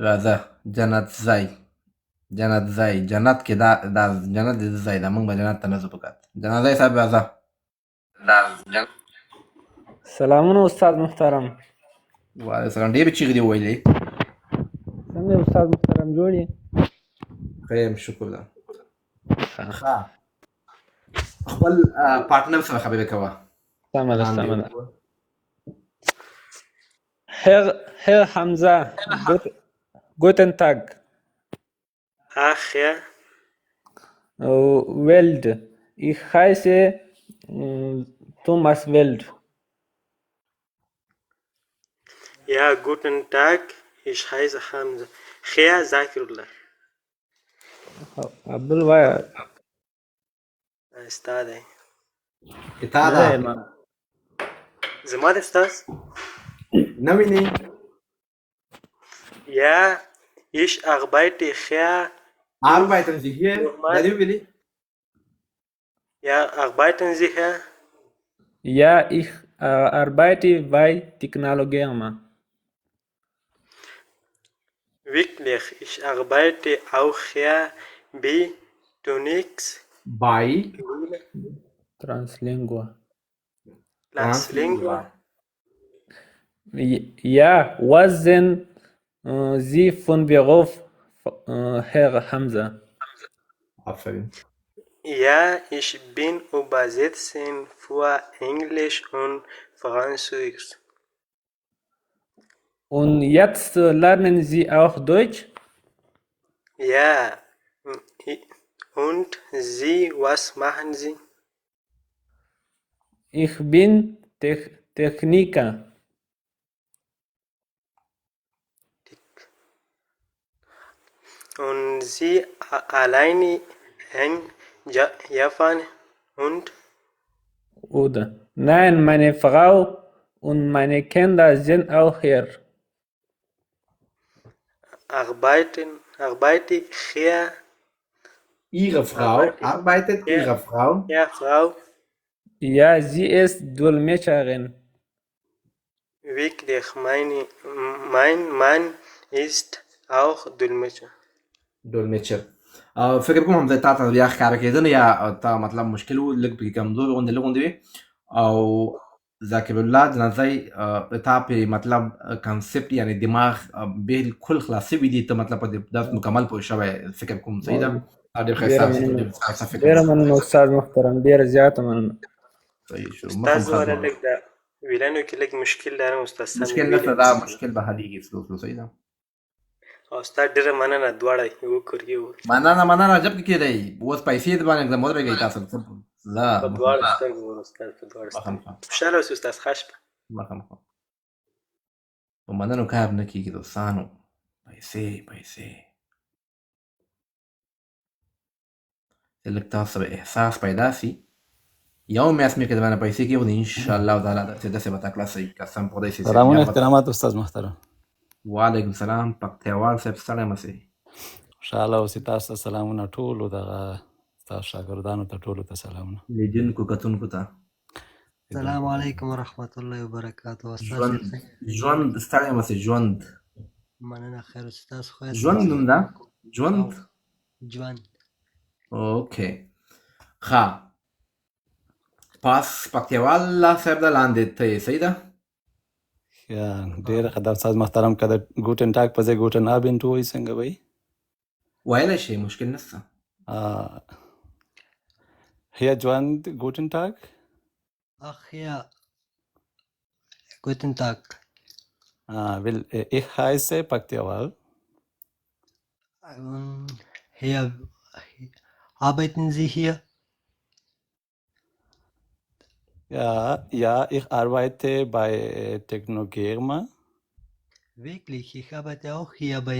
راځه جنت ځای جنت کې دا جنت د ځای ده موږ به جنت ته نه ځو پکات جنت ځای صاحب راځه سلامونه استاد محترم وعلیکم السلام ډېرې چیغې دې وویلې څنګه استاد محترم جوړ یې ښه یم شکر ده ښه خپل پارټنر سره خبرې کوه سمه ده Herr Hamza, guten Tag. Ach ja. Weld. Ich heiße Thomas Weld. Ja, guten Tag. Ich heiße Hamza. Herr Zakirullah. Abdul Waya. Ustad. Itada. Zama da Ustad? Nawini. Ja, ich arbeite hier. Arbeiten Sie hier? Willi? Ja, arbeiten Sie hier? Ja, ich arbeite bei Technologiefirma. Wirklich, ich arbeite auch hier bei Tunix. Bei? Translingua. Ja, was sind Sie von Beruf, Herr Hamza? Abfällen. Ja, ich bin Übersetzer für Englisch und Französisch. Und jetzt lernen Sie auch Deutsch? Ja. Und Sie, was machen Sie? Ich bin Techniker. Und Sie alleine in Ja, Fahne. Und? Oder. Nein, meine Frau und meine Kinder sind auch hier. Arbeite hier. Ihre Frau? Arbeitet Ihre Frau? Ja, Frau. Ja, sie ist Dolmetscherin. Wirklich, mein Mann ist auch Dolmetscher. ډولمیچر فکر کوم همدا تا ته بیا ښکاره کېدنه یا تا مطلب مشکل و لږ پکې کمزورې غوندې وي او ذاکر الله جنازی تا پې مطلب کنسپټ یعنی دماغ بالکل خلاص شوي دي ته مطلب په دې داس مکمل پوه شوی فکر کوم صحیح ده ډېر ښایسته فکر ډېره مننه استاد محترم، ډېره زیاته مننه. صحیح شو استاد والا لږ د ویلانو کې لږ مشکل لرم استاد سم مشکل نشته دا مشکل به حلیږي سلو صحیح ده او استاد ډېره مننه دواړه یو کړي مننه عجب کې کېدی اوس پیسې د باندې اګزام ودرېږئ تاسو لا په دواړه سترګو استاد په دواړه سترګو خوشحاله اوسئ استاد ښه شپه مخامخ په مننو کار نه کېږي دوستانو پیسې چې لږ تاسو به احساس پیدا سي یو میاشت مې که د باندې پیسې کېږدي انشاءالله تعالی داسې به تا کړه صحیح قسم خدای سي سلامونه احترامات استاد محترم. وعلیکم سلام پکتیوال صاحب ستړی مه سئ خوشحاله اوسئ. تاسو ته سلامونه ټولو دغه ستاسو شاګردانو ته ټولو ته سلامونه لیدونکو کتونکو ته السلام علیکم ورحمت الله وبرکاته. ژوند ستړی مه سئ ژوند مننه خیر اوسئ. تاسو خو ژوند نوم ده ژوند اوکې ښه پاس پکتیوال صاحب ده لاندې ته یې صحیح ده Ja, ډېره ښه ده استاد محترم. که د ګوټن ټاک په ځای ګوټن ابنټ ووایي څنګه به وي؟ ویلی شي مشکل نشته Hier Joan, guten Tag. Ach ja, guten Tag. Ich heiße Paktiawal. Hier, arbeiten Sie hier? Ja, ich arbeite bei Technogerma. Wirklich, ich arbeite auch hier bei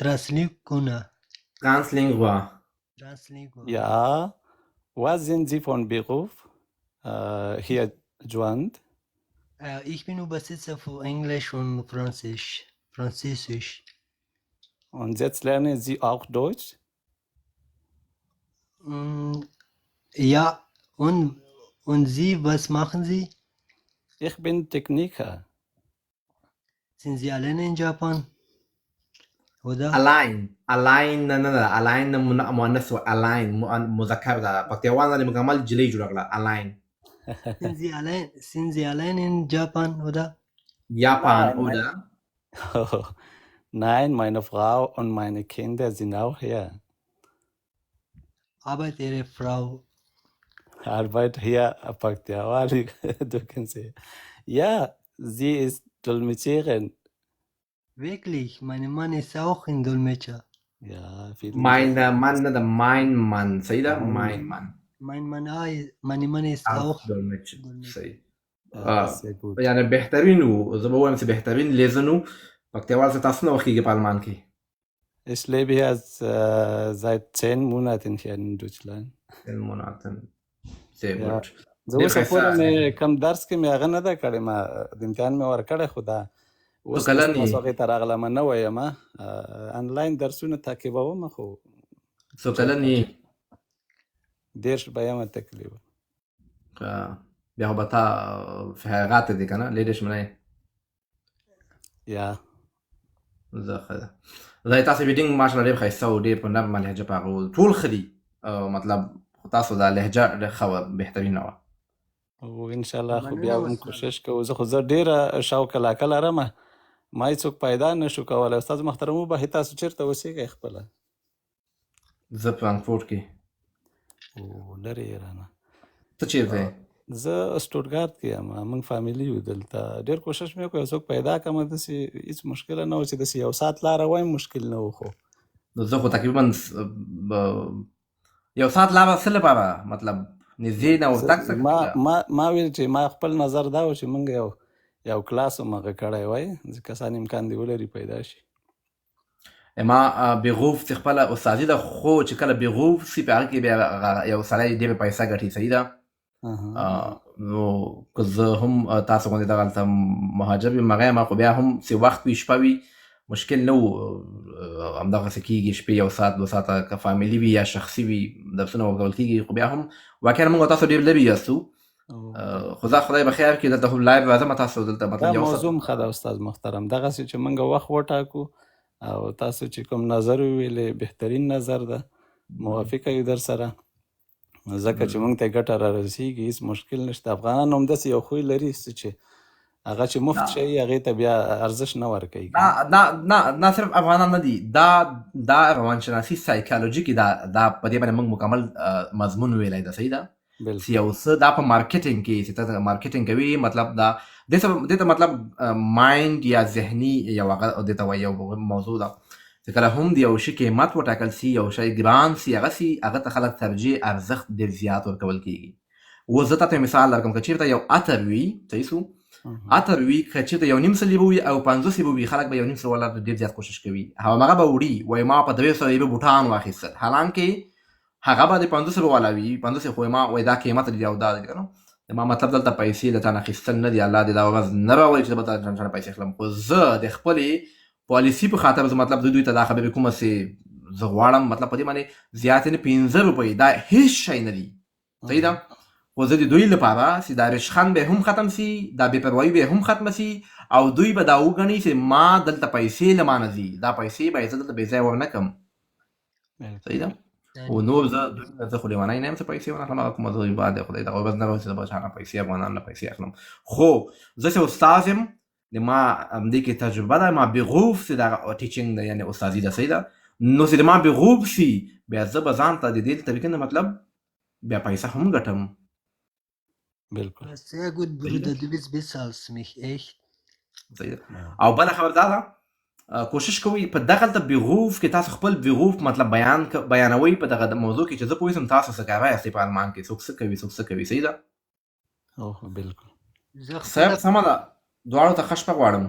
Translingua. Ja, was sind Sie von Beruf? Hier, Joan? Ich bin Übersetzer für Englisch und Französisch. Und jetzt lernen Sie auch Deutsch? Ja, und Sie, was machen Sie? Ich bin Techniker. Sind Sie alleine in Japan? Oder? Allein مؤنث allein مذکر ده پکتیوال نه مکمل جلی جوړ کړه allein Sind Sie allein in Japan, oder? Japan, oder? Nein, meine Frau und meine Kinder sind auch hier. Arbeitet Ihre Frau? Arbeitet hier Paktiawal, du kennst sie. Ja, sie ist Dolmetscherin. Wirklich, mein Mann ist auch ein Dolmetscher. Ja, mein Mann, صحیح ده mein Mann. Mein Mann ist auch Dolmetscher. صحیح. یعنی بهترین و زه به وایم چې بهترین لیزن و پکتیوال څه تاسو نه وخیږي په آلمان کې Ich lebe hier seit 10 Monaten hier in Deutschland. 10 Monaten. Sehr gut. زه اوسه پورې مې کم درس کې مې هغه نه ده کړې ما د امتحان مې ورکړی خو دا اوس تاسو هغې ته راغلم نه وایم انلاین درسونه تعقیبوم خو څو کلن یې 10 به یم تقریبا بیا خو به تا فهرغات دی که نه لیدش منه یا زه ښه ده زه تاسو ویډینګ ماشاءالله ډېر ښایسته و ډېر په نرمه لهجه په هغه ټول ښه دي مطلب تاسو دا لهجه ډېر ښه وه بهترینه وه او انشاءالله خو بیا هم کوشش کوو زه خو زه ډېره شوق علاقه لرم ما هېڅوک پیدا نه شو کولی استاد محترم وبخښئ تاسو چېرته اوسېږئ خپله زه فرانکفورټ کې لرې یې رانه ته چېرته یې زه سټوټګارت کې یم موږ فامیلي یو دلته ډېر کوشش مې وکړ یو څوک پیدا کړم داسې هېڅ مشکله نه و چې داسې یو ساعت لاره وایم مشکل نه و خو زه خو تقریبا یو ساعت لاره څه لپاره مطلب نږدې نه ورتګ ما ویل چې ما خپل نظر دا و چې موږ یو کلاس هم هغه کړی وای ځکه کسان امکان دی ولري پیدا شي ما بیغوف چې خپله استادي ده خو چې کله بیغوف سي په هغه کې بیا یو سړی ډېرې پیسه ګټي صحیح ده نو که زه هم تاسو غوندې دغلته مهاجر یم هغه یم خو بیا هم چې وخت وي شپه وي مشکل نه و همدغسې کېږي شپې یو ساعت دوه ساعته که فامیلي وي یا شخصي وي درسونه ورکول کېږي خو بیا هم واقعا موږ تاسو ډېر لرې یاستو خو زه خدای به خیر کړي دلته هم لایو راځم تاسو دلته دا مطلب یو موضوع ښه ده استاد محترم دغسې چې موږ وخت وټاکو او تاسو چې کوم نظر وویلې بهترین نظر ده موافقه یو در سره ځکه چې موږ ته ګټه را رسېږي هېڅ مشکل نشته افغانان همداسې یو خوی لري چې هغه چې مفت شي هغې ته بیا ارزښت نه ورکوي نه صرف افغانان نه دي دا روانشناسي سایکالوجي کې دا په دې باندې موږ مکمل مضمون ویلی ده صحیح ده چې یو څه دا په مارکیټینګ کې چې ته مارکیټینګ کوي مطلب دا دې ته مطلب مایند یا ذهني یو هغه دې ته وایي یو موضوع ده چې کله هم د یو شي قیمت وټاکل سي یو شی ګران سي هغه ته خلک ترجیح ارزښت ډېر زیات ورکول کېږي اوس زه تاته مثال درکړم که چېرته یو عطر وي صحیح سو عطر وي که چېرته یو نیم سلي به وي او 500 به وي خلک به یو نیم سل والا ډېر زیات کوشش کوي هماغه به وړي وایي ما په 200 یې به بوټان واخیستل حالانکې هغه به د 500 والا وي 500 خو ما وایي دا قیمت دی او دا دی که نه ما مطلب دلته پیسې له تا نه اخیستل نه دي الله دې دا ورځ نه راولي چې زه به تا نه پیسې اخلم خو زه د خپلې پالیسي په خاطر زه مطلب دوی ته دا خبرې کومه چې زه غواړم مطلب په دې باندې زیاتې نه 15 روپۍ دا هېڅ شی نه دي صحیح ده خو زه د دوی لپاره چې دا رشخند به هم ختم سي دا بې پروایي به هم ختمه سي او دوی به دا وګڼي چې ما دلته پیسې له ما نه ځي دا پیسې به یې زه دلته بې ځایه ورنه کړم صحیح ده او نور زه خو لیونی نه یم چې پیسې ونه اخلم هغه کومه زه عبادت دی خدای دغه ورځ نه به چې زه به چا نه پیسې افغانان نه پیسې اخلم خو زه چې استاد یم د ما همدې کې تجربه ده ما بغوف چې دغه ټیچینګ ده یعنې استادي ده صحیح ده نو چې د ما بغوف شي بیا زه به ځان ته د دې طریقې نه مطلب بیا پیسه هم ګټم بالکل Sehr gut, Bruder, du bist besser als mich, echt. او بله خبر دا ده کوشش کوئ په دغلته بغوف کې تاسو خپل بغوف مطلب بیانوئ په دغه موضوع کې چې زه پوه سم تاسو څه کوی یاستئ په المان کې څوک څه کوي څوک څه کوي صحیح ده بالکل صاحب سمه ده دواړو ته ښه شپه غواړم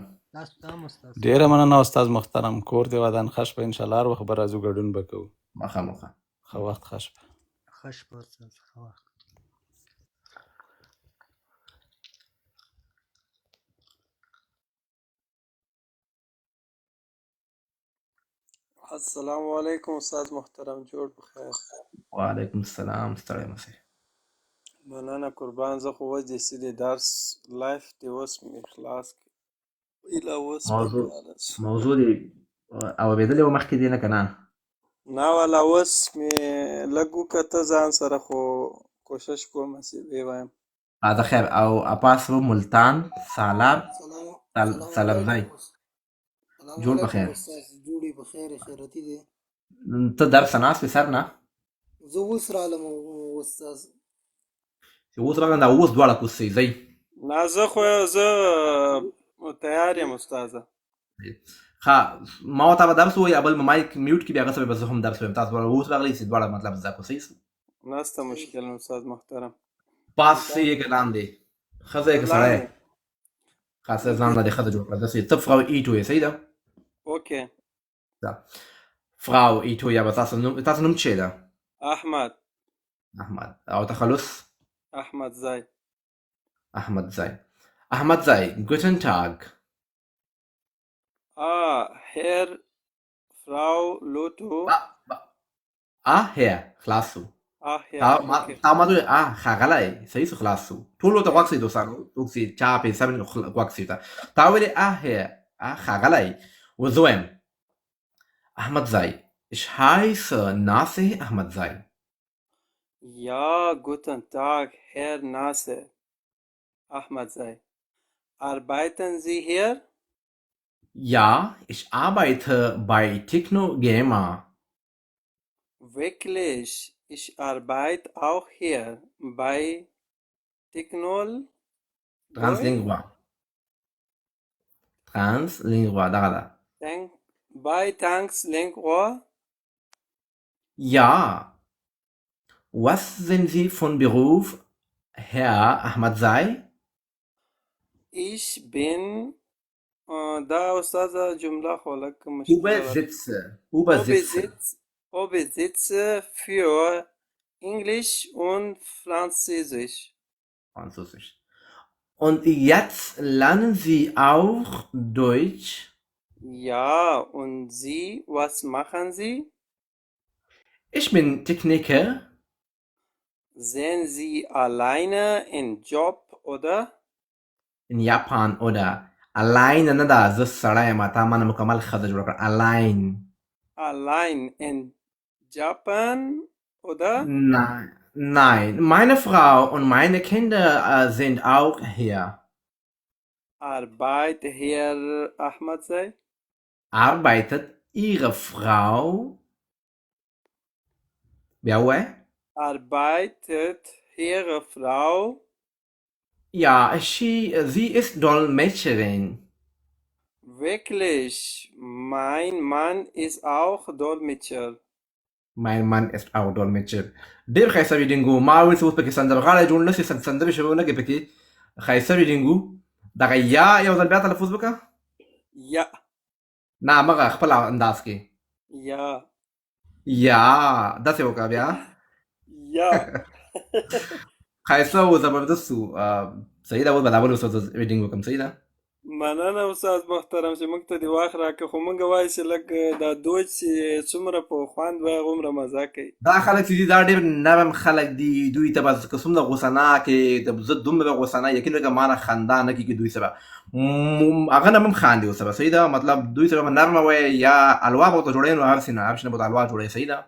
ډېره مننه استاد محترم کور دې ودان ښه شپه انشاءالله هر وخت به راځو ګډون به کوو مخامخه ښه وخت ښه شپه ښه شپه استاد ښه وخت السلام علیکم استاد محترم جوړ بخیر وعلیکم السلام ستړی مه مننه قربان زه خو اوس د سیدې درس لایف دی اوس مې خلاص کړ ایله اوس موضوع دی اورېدلې وه مخکې دی نه که نه نه والا اوس مې لږ وکته ځان سره خو کوشش کوم چې ویې وایم ده خیر او اپاس رو ملتان سالار سالرزی جوړ بخیر جوړې بخیر خیراتي دی ته درس ناست پې سر نه زه اوس رالم استاد چې اوس راغلم دا اوس دواړه کوڅې ځئ نه زه خو زه تیار یم استاده ښه ما ورته به درس ووایي بل مایک میوټ کړي بیا هغه څه به زه هم درس وایم تاسو دواړه اوس راغلئ چې دواړه مطلب زده کړو صحیح نسته مشکل نه استاد محترم پاس یې که لاندې ښځه یې که سړی خاصه ځان له دې ښځه جوړ کړه داسې ته فراو ایټو یې صحیح ده اوکې فراو ایټو یا به تاسو نوم چې ده احمد او تخلص احمد زای احمد زای guten Tag Herr Frau Lotto Herr خلاص سو Herr تا ما دوی ښاغلی صحیح سو خلاص سو ټولو ته غوږ سئ دوستانو څوک چې چا پې سم غوږ سئ ته تا ویلې Herr ښاغلی و زه وایم Ahmad Zai. Ich heiße Nasser Ahmad Zai. Ja, guten Tag, Herr Nasser Ahmad Zai. Arbeiten Sie hier? Ja, ich arbeite bei Techno Gamer. Wirklich? Ich arbeite auch hier bei Technol. Translingua, da. Bei Translingua? Ja. Was sind Sie von Beruf, Herr Ahmad Zai? Ich bin دا استاذه جمله خو لږ مشکله ده. Übersetze für Englisch und Französisch. Und jetzt lernen Sie auch Deutsch? Ja, und Sie, was machen Sie? Ich bin Techniker. Sind Sie alleine im Job oder? In Japan oder alleine نه ده زه سړی یم تا مانه مکمل ښځه جوړه کړه allein. Allein in Japan oder? Nein, meine Frau und meine Kinder sind auch hier. Arbeitet Herr Ahmadzai? Arbeitet Ihre Frau? Biaue? Arbeitet Ihre Frau? Ja, sie ist Dolmetscherin. Wirklich, mein Mann ist auch Dolmetscher. Mein Mann ist auch Dolmetscher. ډېر ښایسته ویډینګ و. ما ویل چې اوس پکې سندرغاړی جوړ نه سي سندرې شوې ونه کړې پکې ښایسته ویډینګ و. دغه یا یو ځل بیا تلفظ وکړه. یا نه همغه خپل انداز کې یا داسې وکړه بیا یا ښایسته و زبردست و. صحیح ده اوس به دا بل استاد ویډینګ وکړم. صحیح ده مننه استاد محترم چې موږ ته دې وخت راکړه خو موږ وایو چې لږ دا دوج چې څومره په خوند وایي هغومره مزه کوي. دا خلک چې دي دا ډېر نرم خلک دي. دوی ته به که څومره غوسه ناکې زه دومره غوسه نه یقین وکړه ما نه خندا نه کېږي دوی سره هغه نه هم خاندي ورسره. صحیح ده مطلب دوی سره به نرمه وایي یا الوا به ورته جوړوي نو هر شي نه به ورته الوا جوړوي. صحیح ده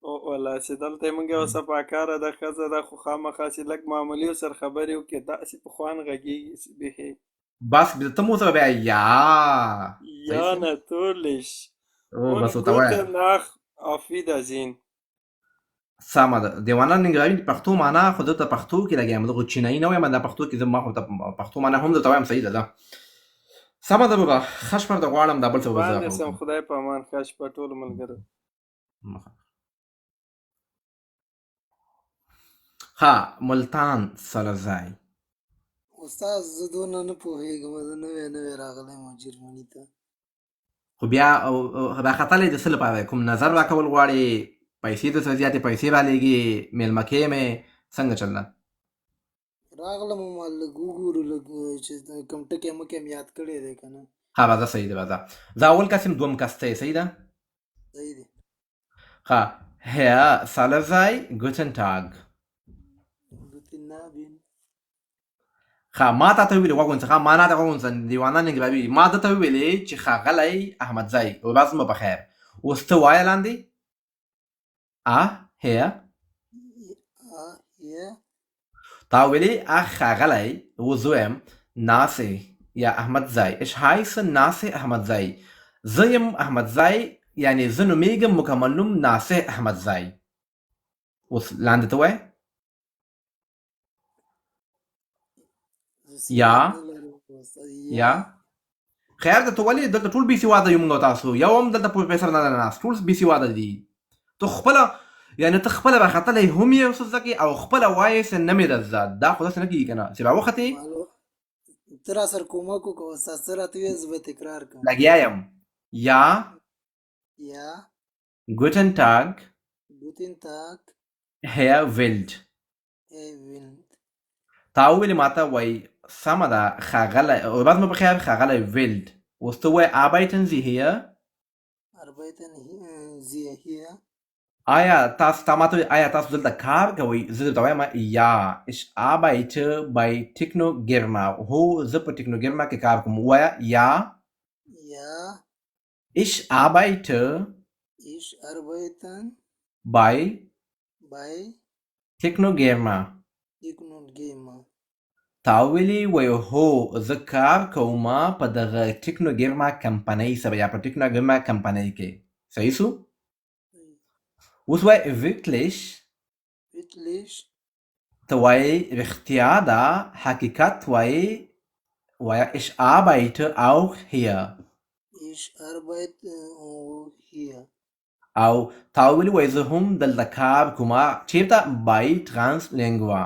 والله چې دلته یې موږ یو صفاکاره ده ښځه ده خو خامخا چې لږ معمولي ورسره خبرې وکړې داسې په خوند غږېږي بیخي بس ته مو سره بیا یا natürlich بس ورته وایه gute Nacht auf Wiedersehen. سمه ده دیوانه ننګرهاري پښتو معنا خو دلته پښتو کې لګیا یم دغه چینایي نه وایم دا پښتو کې زه ما خو پښتو معنا هم درته وایم. صحیح ده ده سمه ده بابا ښه شپه درته غواړم دا بل څه به باندې سم خدای په امان ښه شپه ټولو ملګرو. ها ملتان سرزای استاد زه دونه نه پوهېږم زه نوی راغلی یم جرمني ته خو بیا راختلی د څه لپاره کوم نظر راکول غواړې پیسې درته زیاتې پیسې رالېږي میلمه کې مې څنګه چل ده راغلم ما لږ وګورو لږ چې کوم ټکی مکې م یاد کړی دی که نه ها راځه صحیح ده راځه زه اول کس یم دوم کس ته یې صحیح ده صحیح دی ها Herr Salazar, guten Tag. Guten Abend. ښه ما تا ته ویلې وګونځه ښه ما نه ته وګونځه دیوانه ننګرهاري ما ده ته وویلې چې ښاغلی احمدزی ورځ مو بخیر اوس ته وایه لاندې هیر تا ویلې ښاغلی اوس زه وایم ناسې یا احمدزی ich heiße ناسې احمدزی زه یم احمدزی یعنې زه نومېږم مکمل نوم ناسې احمدزی اوس لاندې ته وایه یا خیر ده ته ولې دلته ټول بې سواده یو موږ او تاسو یو هم دلته پروفیسر نه ناست ټول بې سواده دي ته خپله یعنې ته خپله راختلی هم یې څه زده کړې او خپله وایې چې نه مې ده زده دا خو داسې نه کېږي که نه چې راوختې ته را سره کومک وکړه استاد څه راته ویې زه به تکرار کړم لګیا یم یا Guten Tag Herr Wild تا وویلې ما ته وایي سمه ده ښاغلی ورځ مو بخیر ښاغلی ویلډ اوس ته وایې arbeiten Sie hier آیا تاسو تا ماته آیا تاسو دلته کار کوئ زه درته وایم یا ich arbeite bei Technogirma هو زه په ټیکنوګرما کې کار کوم ووایه یا ich arbeite bei Technogirma تا ویلې وایي هو زه کار کوم په دغه ټیکنوګرما کمپنۍ سره یا په ټیکنوګرما کمپنۍ کې صحیح سو اوس وایي wirklich ته وایي رښتیا ده حقیقت وایي ich arbeite auch hier او تا ویلې وایي زه هم دلته کار کوم چېرته by Translingua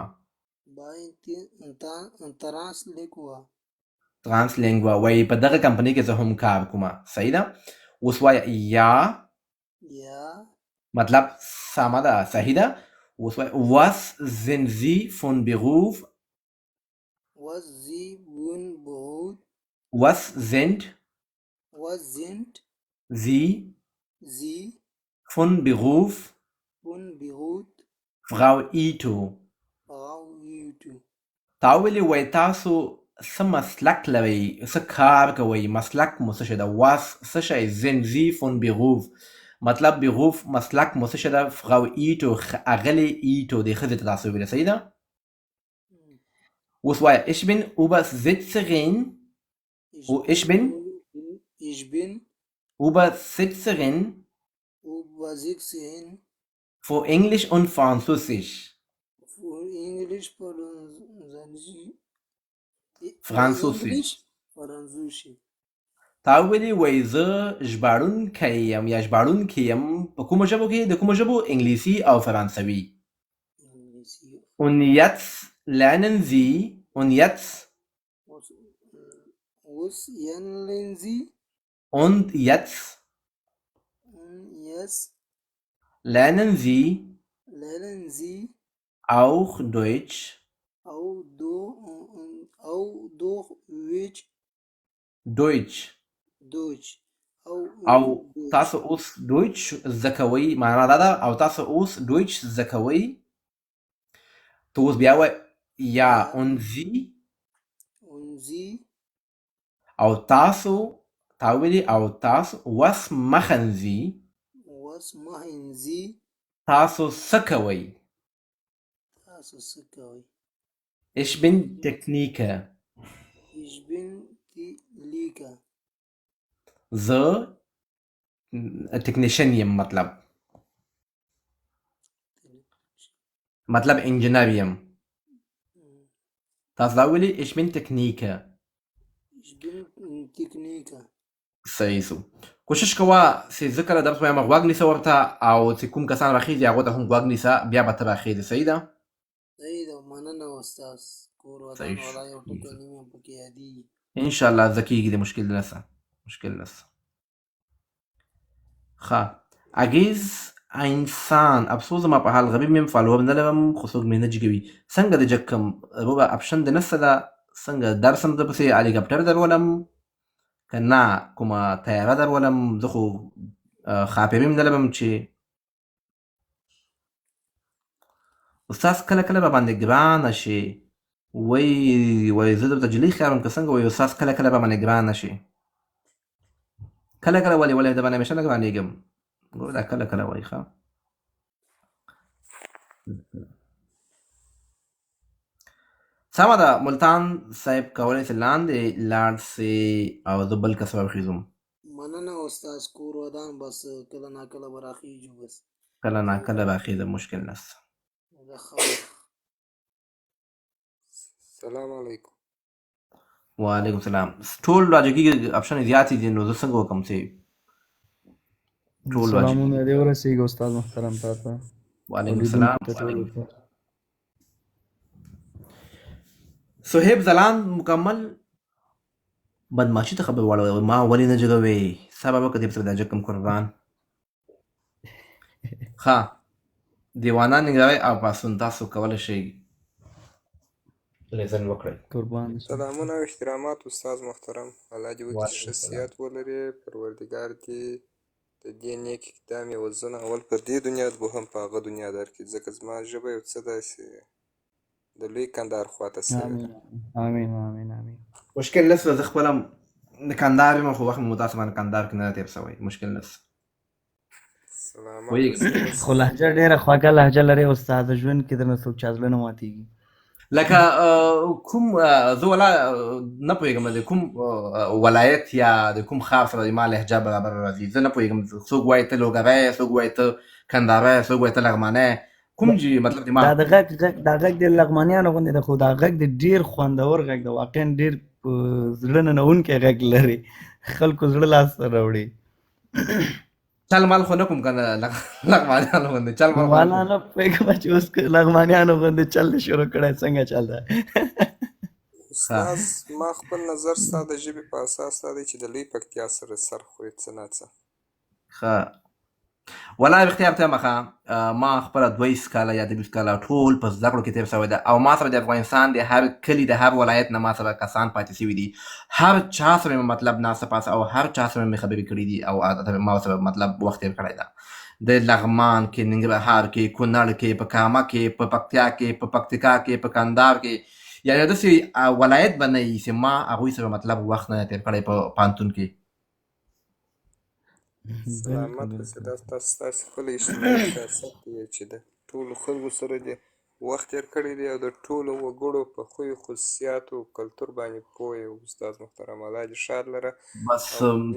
ترانسلینګوا وایي په دغه کمپنۍ کې زه هم کار کوم. صحیح ده. اوس وایه یا Ja, مطلب سمه ده، صحیح ده. اوس وایه was sind Sie von Beruf was sie wun Brot, was sind was sind Sie sie von Beruf wun Brot, Frau Ito. Frau Jutu. تا ویلي وایي تاسو څه مسلک لرئ، څه کار کوئ، مسلک مو څه شی ده. واس څه شی، sind Sie von Beruf مطلب بیروف مسلک مو څه شی ده. Frau Ito اغلې ایټو دې ښځې ته تاسو ویلې. صحیح ده. اوس وایه ich bin Übersetzerin ich bin Übersetzerin Übersetzerin für Englisch und Französisch. für Englisch, Französisch. Französisch. تا ویلي وایي زه ژباړونکی یم یا ژباړونکې یم په کومو ژبو کې؟ د کومو ژبو؟ انګلیسي او فرانسوي. Und jetzt lernen Sie und jetzt Was lernen Sie? und jetzt lernen Sie Lernen Sie auch Deutsch auch durch Deutsch Deutsch. او تاسو اوس دویچ زده کوئ، معنا دا ده. او تاسو اوس دویچ زده کوئ. ته اوس بیا وایه یا und Sie او تاسو تا ویلي او تاسو was machen Sie Was machen Sie? تاسو څه کوئ. تاسو څه کوئ. Ich bin Techniker. Ich bin die Liga. زه ټکنیشن یم، مطلب انجینر یم. تاسو دا ویلي ich bin Techniker. Ich bin Techniker. صحیح سو. کوشش کوه چې زه کله درس وایم غوږ نیسه ورته، او چې کوم کسان راخیږي هغو ته هم غوږ نیسه، بیا به ته راخیږي. صحیح ده. صحیح ده. مننه استاد. کور ودان ولا یو ټکی نیمه پکې یادېږي. انشاءالله زه کېږي، د مشکل نسته. ښه. اګیز انسان افسوس زما په حال غریب یم، فالوور نه لرم خو څوک مې نه جګوي. څنګه د جګ کم روبه اپشن د نسته ده؟ څنګه درس هم زه پسې هلیکاپټر درولم که نه کومه تیاره درولم؟ زه خو خاپیري هم نه لرم چې استاد کله کله به باندې ګرانه شي. وایي زه درته جلۍ ښکارم که څنګه؟ وایي استاد کله کله به باندې ګرانه شي. کله کله ولې د باندې همیشه نه ګرانېږم. ګوره دا کله کله وایي. ښه سمه ده. ملتان صاحب کولی شي لاندې لاړ سي او زه بل کس راخیږم. مننه استاد. کور ودان بس کله ناکله به راخیږو. بس کله ناکله راخیږم، مشکل نشته. السلام علیکم. وعلیکم السلام. ټول راجګي اپشن زیاتې دي، نو زه څنګه وکړم چې ټول راجګي؟ سلامونه دې ورسېږي استاد محترم تا ته. وعلیکم السلام. صہیب ځلاند مکمل بدماشي ته خبر واړوي. ما ولې نه جګوې؟ سبا به کدې پسې دا جګ کم قربان. ښه دیوانه نګروئ او پاسون تاسو کولی شئ لیسن وکړئ. قربان. سلامونه او احترامات استاد محترم. الله دې ورته ښه صحت ولري. پروردګار دې د دې نیک اقدام عوضونه اول په دې دنیا دوهم په هغه دنیا درکړي، ځکه زما ژبه یو څه داسې د لوی کندهار خواته سوې ده. امین امین امین. مشکل نشته. زه خپله د کندهار یم، خو وخت مې متاسفانه کندهار کې نه دی تېر شوی. مشکل نشته. خو لهجه ډېره خوږه لهجه لري استاد. ژوند کې درنه څوک چا زړه نه ماتېږي. لکه کوم زه ولا نه پوهېږم د کوم ولایت یا د کوم ښار سره زما لهجه برابر راځي. زه نه پوهېږم. څوک وایي ته لوګری، څوک وایي ته کندهاری، څوک وایي ته لغمانی. کوم مطلب د ما دا د غږ د لغمانیانو غوندې ده، خو دا غږ د ډېر خوندور غږ ده. واقعا ډېر زړه ننوونکی غږ لري. خلکو زړه لاسته راوړي. چل مال خو نه کوم که نه لغمانیانو غوندې چل مال والا نه پوهېږم چې اوس لغمانیانو غوندې چل دې شروع کړی. څنګه چل دی؟ استاز ما خپل نظر ستا د ژبې په اساس دا دی چې د لوی پکتیا سره سر خوري څه نه څه. ښه والله اختیار ته مخه ما خپله 22 کاله یا 23 کاله ټول په زده کړو کې تېر شوی ده او ما سره د افغانستان د هر کلي د هر ولایت نه ما سره کسان پاتې شوي دي. هر چا سره مې مطلب ناسته پاسه او هر چا سره مې خبرې کړي دي او ما سره مطلب وخت تېر کړی ده. د لغمان کې، ننګرهار کې، کونړ کې، په کامه کې، په پکتیا کې، په پکتیکا کې، په کندهار کې، یعنې داسې ولایت به نه وي چې ما هغوی سره مطلب وخت نه تېر کړی په پوهنتون کې. سلامت اوسې. دا ستاسې خپل اجتماعي سیاست دی چې د ټولو خلکو سره دې وخت تېر کړی دی او د ټولو وګړو په خویو خصوصیاتو کلتور باندې پوه یې استاد محترم. الله دې ښاد لره. بس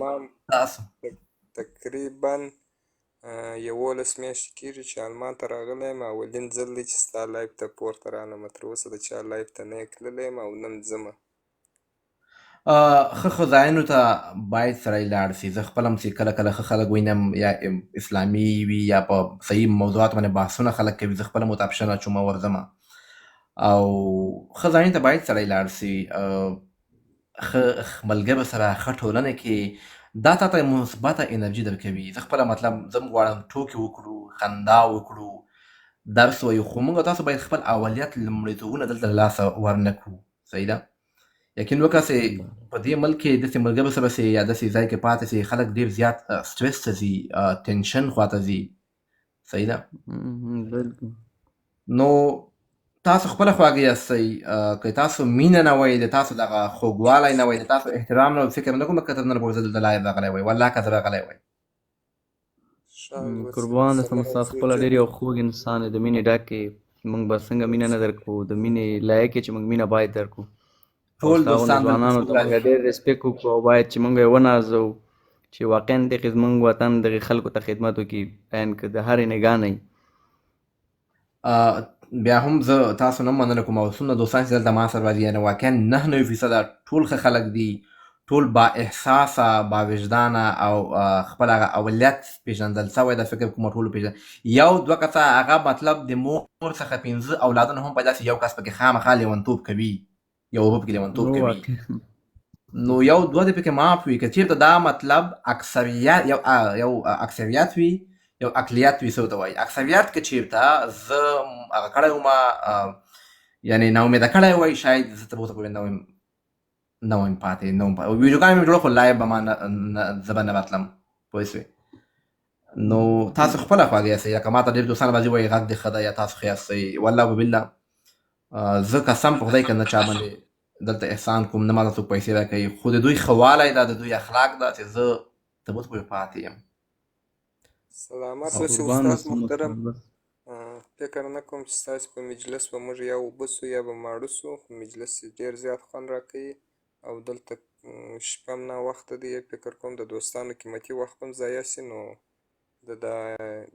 ما تاسو تقریبا 11 میاشتې کېږي چې المان ته راغلی یم. اولین ځل دی چې ستا لایف ته پورته رالم. تر اوسه د چا لایف ته نه یم تللی یم او نه م ځمه. ښه ځایونو ته باید سړی لاړ شي. زه خپله هم چې کله کله ښه خلک وینم یا اسلامي وي یا په صحیح موضوعاتو باندې بحثونه خلک کوي، زه خپله هم ورته اپشن اچوم او ورځمه. او ښه ځایونو ته باید سړی لاړ شي. ښه ملګرو سره ښه ټولنه کې دا تا ته مثبته انرژي درکوي. زه خپله مطلب زه هم غواړم ټوکې وکړو، خندا وکړو، درس ووایو، خو موږ تاسو باید خپل اوليت لومړیتوبونه دلته له لاسه ورنه کړو. صحیح ده؟ یقین وکړه چې په دې ملک کې داسې ملګرو سره چې یا داسې ځای کې پاتې چې خلک ډېر زیات سټرس ته ځي، ټینشن خواته ځي. صحیح ده؟ نو تاسو خپله خواږه یاستئ. که تاسو مینه نه وای، د تاسو دغه خوږوالی نه وای، د تاسو احترام نه وای، فکر نه کوم که ته نن پورې دلته لایر راغلی وای. والله که زه راغلی وای. قربان اوسم استاد، خپله ډېر یو خوږ انسان یې، د مینې ډک یې. موږ به څنګه مینه نه درکړو، د مینې لایق یې چې موږ مینه باید درکړو. ټول دوستان ځوانانو ته موږ ډېر ریسپیکټ وکړو او باید چې موږ یې ونازو چې واقعا دغې زموږ وطن دغې خلکو ته خدمت وکړي، بیان که د هرې نګاه نه بیا هم زه تاسو نه مننه کوم او څومره دوستان چې دلته ما سره راځي، یعنې واقعا 99% ټول ښه خلک دي، ټول با احساسه، با وجدانه او خپل هغه اولیت پېژندل سوی ده. فکر کوم ټولو پېژندل. یو دوه کسه هغه مطلب د مور څخه 15 اولادونه هم پیدا شي، یو کس پکې خامخا لیونتوب کوي، یو اوبه پکې لیونتوب کوي. نو یو دوه دې پکې معاف وي. که چېرته دا مطلب اکثریت یو اکثریت وي، یو اقلیت وي، څه ورته وایي اکثریت، که چېرته زه هغه کړی وم یعنې ناامیده کړی وای، شاید زه تر اوسه پورې نه وم پاتې، نه وم ویډیوګانې مې جوړه، خو لایو به ما زه به نه راتلم. پوه شوې؟ نو تاسو خپله خواږه یاستئ. یا که ما ته ډېر دوستان راځي وایي غږ دې ښه ده یا تاسو ښه یاستئ. والله وبالله زه قسم په خدای که نه چا باندې دلته احسان کوم، نه ماته څوک پیسې راکوي، خو د دوی ښه والی دا د دوی اخلاق ده چې زه تر اوسه پورې پاتې یم. سلامت اوسې استاد محترم. فکر نه کوم چې ستاسې په مجلس به موږ یا اوبه سو یا به ماړه سو. مجلس ډېر زیات خوند راکوي او دلته شپه هم ناوخته دی. فکر کوم د دوستانو قیمتي وخت هم ضایع سي. نو د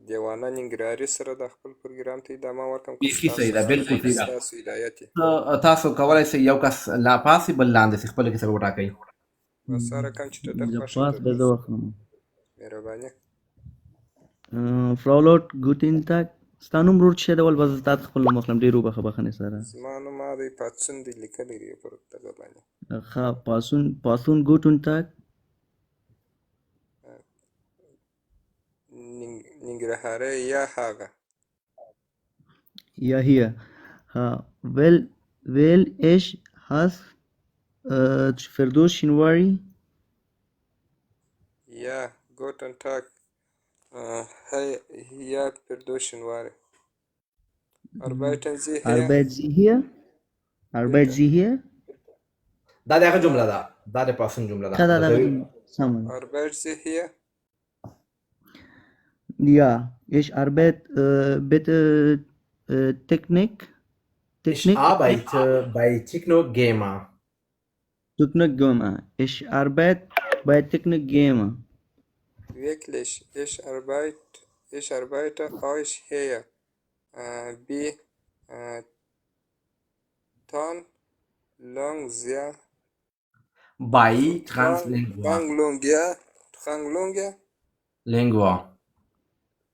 دیوانه ننګرهاري سره د خپل پروګرام ته ادامه ورکړم. بیخي صحیح ده، بلکل صحیح ده. ستاسو هدایت یې تاسو کولی شئ یو کس لا پاسې بل لاندې شي، خپله کیسه وټاکئ. بس هر رقم چې ته د خوښ مهرباني. Frau Lord, guten Tag. ستا نوم ورور څه ډول به زه تا ته خپل نوم واخلم؟ ډېر وبخښه بخښنې سره. زما نوم دی پاڅون دی، لیکلی دی پر دغه باندې. ښه پاسون ګوټن تاک. ننګرهارۍ یا هغه یا hier. Weil ich has Firdaus Shinwari. Ja, guten Tag. Hey, ja, Firdaus Shinwari. Arbeiten Sie hier? Arbeiten Sie hier? دا د هغه جمله ده، دا د پاسون جمله ده. Arbeiten Sie hier? Ja, ich arbeite bitte Technik. Ich arbeite bei Technogamer. Technogamer. Ich arbeite bei Technogamer. Wirklich, ich arbeite euch hier. Ton Longsia. Bei Translingua. Lingua.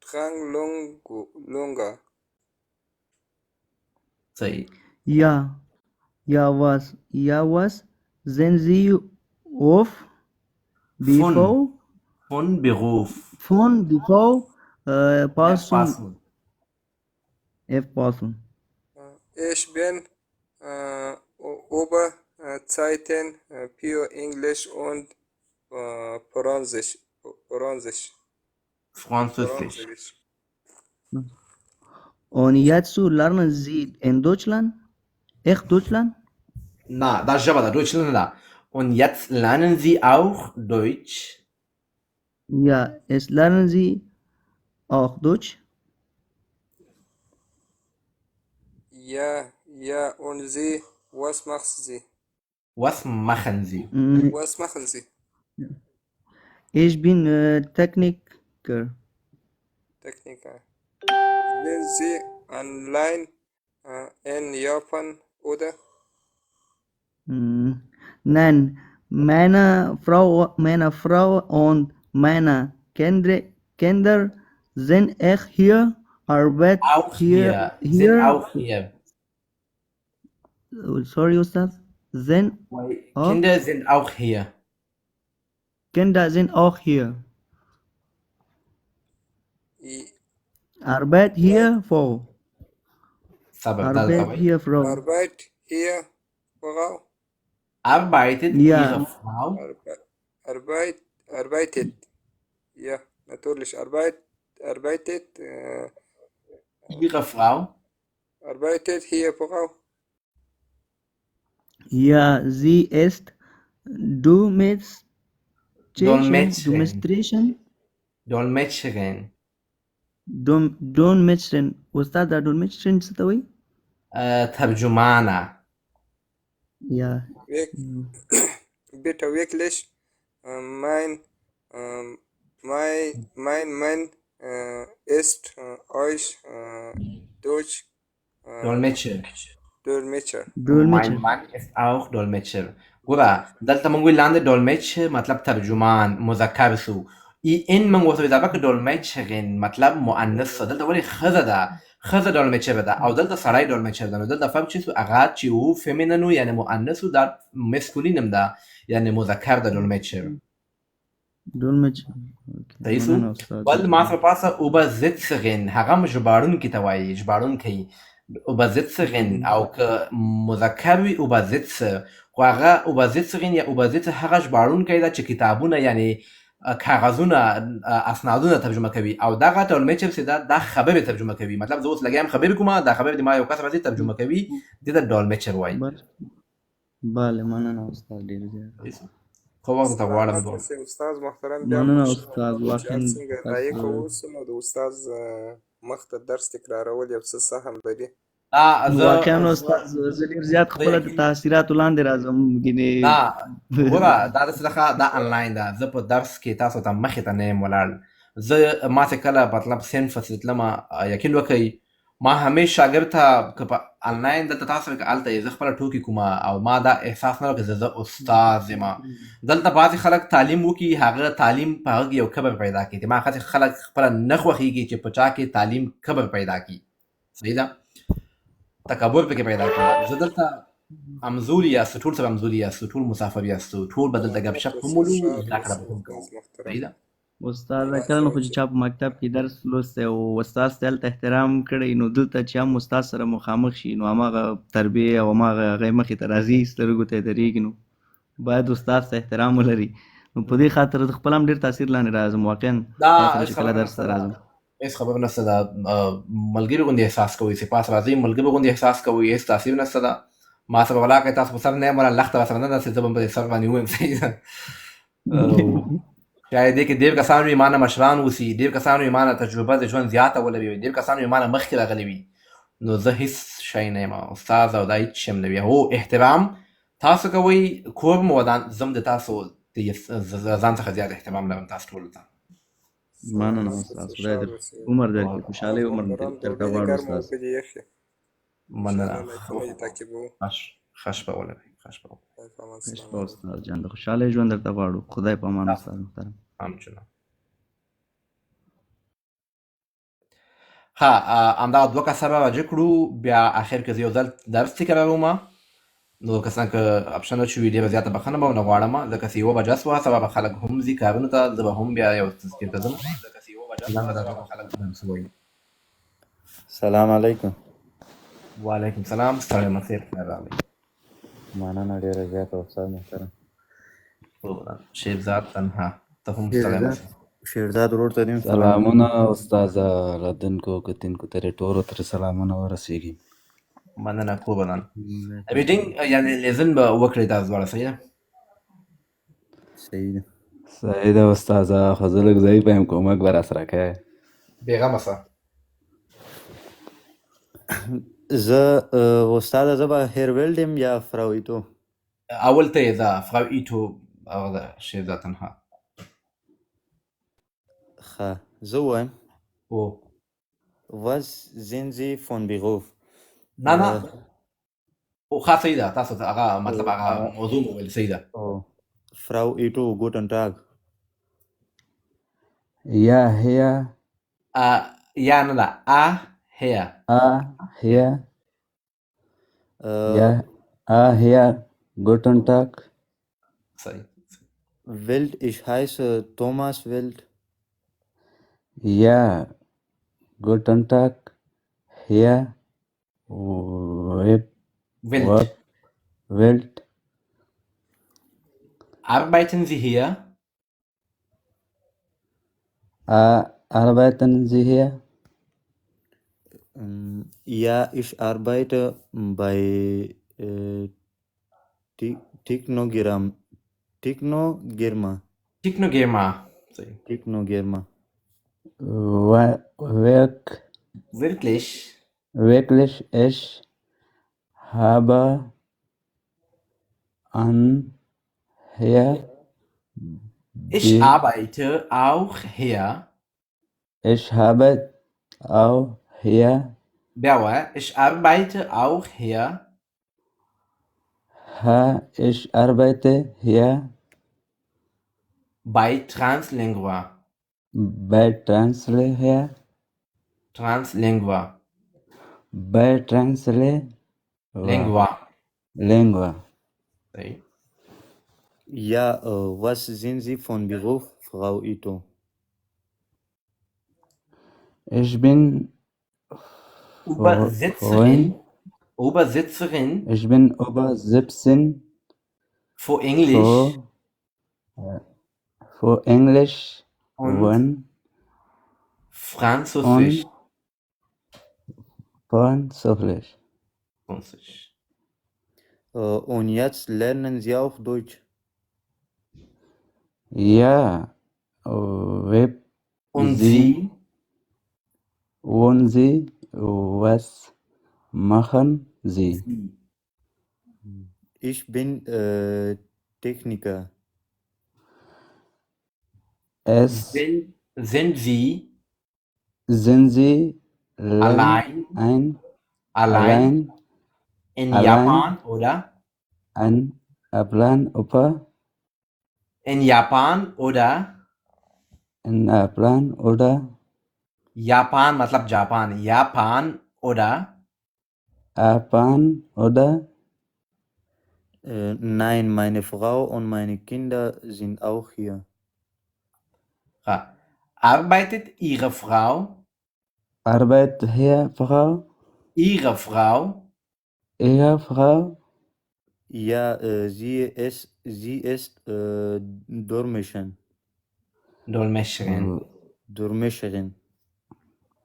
Translonga. صحیح. Ja, Ja, was sind Sie auf bevor von Beruf. von bevor passen Passen. passen. Ich bin über Zeiten für Englisch und Französisch. Und jetzt lernen Sie in Deutschland? Echt Deutschland? Na, das ist Java, da Deutschland da. Und jetzt lernen Sie auch Deutsch. Ja, es lernen Sie auch Deutsch? Ja, und Sie, was machen Sie? Was machen Sie? Was machen Sie? Ich bin Techniker. Sind Sie online in Japan oder? Nein, meine Frau und meine Kinder sind echt hier, Arbeit Auch hier. Sind auch hier. Sorry, Ustad. Kinder sind auch hier. Kinder sind auch hier. Arbeit hier, Frau. Arbeit hier, Frau. Arbeit hier, Frau. Arbeitet Ja. Ihre Frau? Arbeitet. Ja, natürlich. Arbeitet. Ihre Frau? Arbeitet hier, Frau. Ja, sie ist Dolmetscherin. Dolmetscherin. Ustad da Dolmetscherin څه ته وایي؟ ترجمانه. Ja. Bitte wirklich, mein Mann ist euch Deutsch Dolmetscher. Mein Mann ist auch Dolmetscher. ګوره دلته موږ ویل لاندې Dolmetscher مطلب ترجمان مذکر سو ان موږ ورته اضافه کړو Dolmetscherin مطلب مؤنث سو دلته ولې ښځه ده ښځه Dolmetscher ده او دلته سړی Dolmetscher ده نو دلته فرق چې سو هغه چې و فیمینن و یعنی مؤنث و دا مسکولینم ده یعنی مذکر ده Dolmetscher صحیح سو بل ما سره پاسه Übersetzerin هغه ژباړونکي ته وایي ژباړونکی Übersetzerin او که مذکر وي Übersetzer خو هغه Übersetzerin یا Übersetzer هغه ژباړونکی ده چې کتابونه یعنی کاغذونه اسنادونه ترجمه کوي او دغه Dolmetscher چې دا خبرې ترجمه کوي مطلب زه اوس لګیم خبرې کومه دا خبرې د ما یو کس راځي ترجمه کوي دې ته Dolmetscher وایي بله مننه استاد ډېر زیات خو وخت ته غواړم استاد محترم مننه استاد واقعا څنګه رایې کوو نو د استاد مخ ته درس تکرارول یو څه سهم لري واقعا استاد زه ډېر زیات خپله د تاثیراتو لاندې راځم ګینې ګوره دا داسې ده دا انلاین ده زه په درس کې تاسو ته مخې ته نه یم ولاړ زه ما چې کله مطلب صنف ته تلمه یقین وکئ ما همیش شاګرد ته که په انلاین دلته تاسو که هلته یې زه خپله ټوکې کومه او ما دا احساس نه وکړ چې زه استاد یم دلته بعضې خلک تعلیم وکړي هغه تعلیم په هغه کې یو کبر پیدا کړي ما هغه خلک خپله نه خوښېږي چې په چا کې تعلیم کبر پیدا کړي صحیح ده تکبر پکې پیدا کړي زه دلته امزوري یاستو ټول سره امزوري یاستو ټول مسافر یاستو ټول به دلته ګپ شپ هم ولو زده کړه به هم کوو صحیح ده استاد کله نو خو چې چا په مکتب کې درس لوستی او استاد ته هلته احترام کړی نو دلته چې هم استاد سره مخامخ شي نو هماغه تربیې او هماغه هغې مخې ته راځي سترګو ته یې درېږي نو باید استاد ته احترام ولري نو په دې خاطر زه خپله هم ډېر تاثیر لاندې راځم واقعا تاسو چې کله درس ته راځم هېڅ خبره نشته ده ملګري غوندې احساس کوئ چې پاس راځئ ملګري غوندې احساس کوئ هېڅ تاثیر نشته ده ما سره ولا کوئ تاسو په سر نه یم ولا لښته راسره نه ده چې زه به په سر باندې ووایم صحیح ده شاید دې کې ډېر کسان وي ما نه مشران اوسي ډېر کسان وي ما نه تجربه د ژوند زیاته ولري ډېر کسان وي ما نه مخکې راغلي وي نو زه هېڅ شی نه یم استاد او دا هېڅ شی هم نه وي هو احترام تاسو کوئ کور مو ودان زه هم د تاسو ځان څخه زیات احترام لرم تاسو ټولو ته مننه استاد خدای دې عمر درکړي خوشحالۍ عمر درته غواړو استاد مننه ښه شپه ولرئ ښه شپه استاد جان د خوشحالۍ ژوند درته غواړو خدای په امان استاد محترم همچنان ها همدغه دوه کسه به راجع کړو بیا اخر کې زه یو ځل درس تکراروم نور کسان که اپشن وچوي ډېره زیاته بخښنه به ونه غواړم ځکه چې 1 بجه سوه سبا به خلک هم ځي کارونو ته زه به هم بیا یو تذکیر ته ځم لنډه دا خلک درس ووایي. سلام علیکم. وعلیکم سلام. ستړی مه خیر خیر راغلی. مننه ډېره زیاته استاد محترم. شیرزاد تنها ته هم ستړی مه شې. شیرزاد ورور ته دې سلامونه استاده راتلونکو کتونکو ته ټولو ته سلامونه ورسیږي. مننه قربانان. ریډینګ یعنې لیزن به وکړئ تاسو دواړه صحیح ده؟ صحیح ده. صحیح ده استاده خو زه لږ ضعیفه یم کومک به راسره کوې. بېغمه شه. زه استاده زه به هیرویلډ یم یا فراویتو؟ اول ته یې ځه فرau ایټو هغه ده شیرزاد تنها. ښه زه ووایم. هو. Was sind Sie von Beruf? نه نه ښه صحیح ده تاسو ته هغه مطلب هغه موضوع مو ویل صحیح ده. Frau Ito, guten Tag. Ja, hier. Ja, نه ده hier. Hier. Ja, hier. Guten Tag. صحیح. Wild, ich heiße Thomas Wild. Ja, guten Tag. Hier. Wild. Arbeiten Sie hier? Arbeiten Sie hier? Ja, ich arbeite bei Technogirma. Technogirma. Wirklich? Wirklich, ich habe hier. Ich arbeite auch hier. Ich habe auch hier. Białe, ich arbeite auch hier. Ich arbeite hier. Bei Translingua. Bei Translingua. Translingua. Bei Translingua. Lingua. Ja, was sind Sie von Beruf, Frau Ito? Ich bin Übersetzerin. Ich bin Übersetzerin. Für Englisch. Für Englisch. Und Französisch. Französisch. Und jetzt lernen Sie auch Deutsch? Ja. Und Sie? Und Sie? Was machen Sie? Ich bin Techniker. Sind Sie allein in Japan oder? In Japan oder? Japan मतलब Japan. Japan oder? Nein, meine Frau und meine Kinder sind auch hier. Arbeitet Ihre Frau? Arbeitet hier Frau? Ihre Frau? Ihre Frau? Ja, sie ist Dolmetscherin. Dolmetscherin.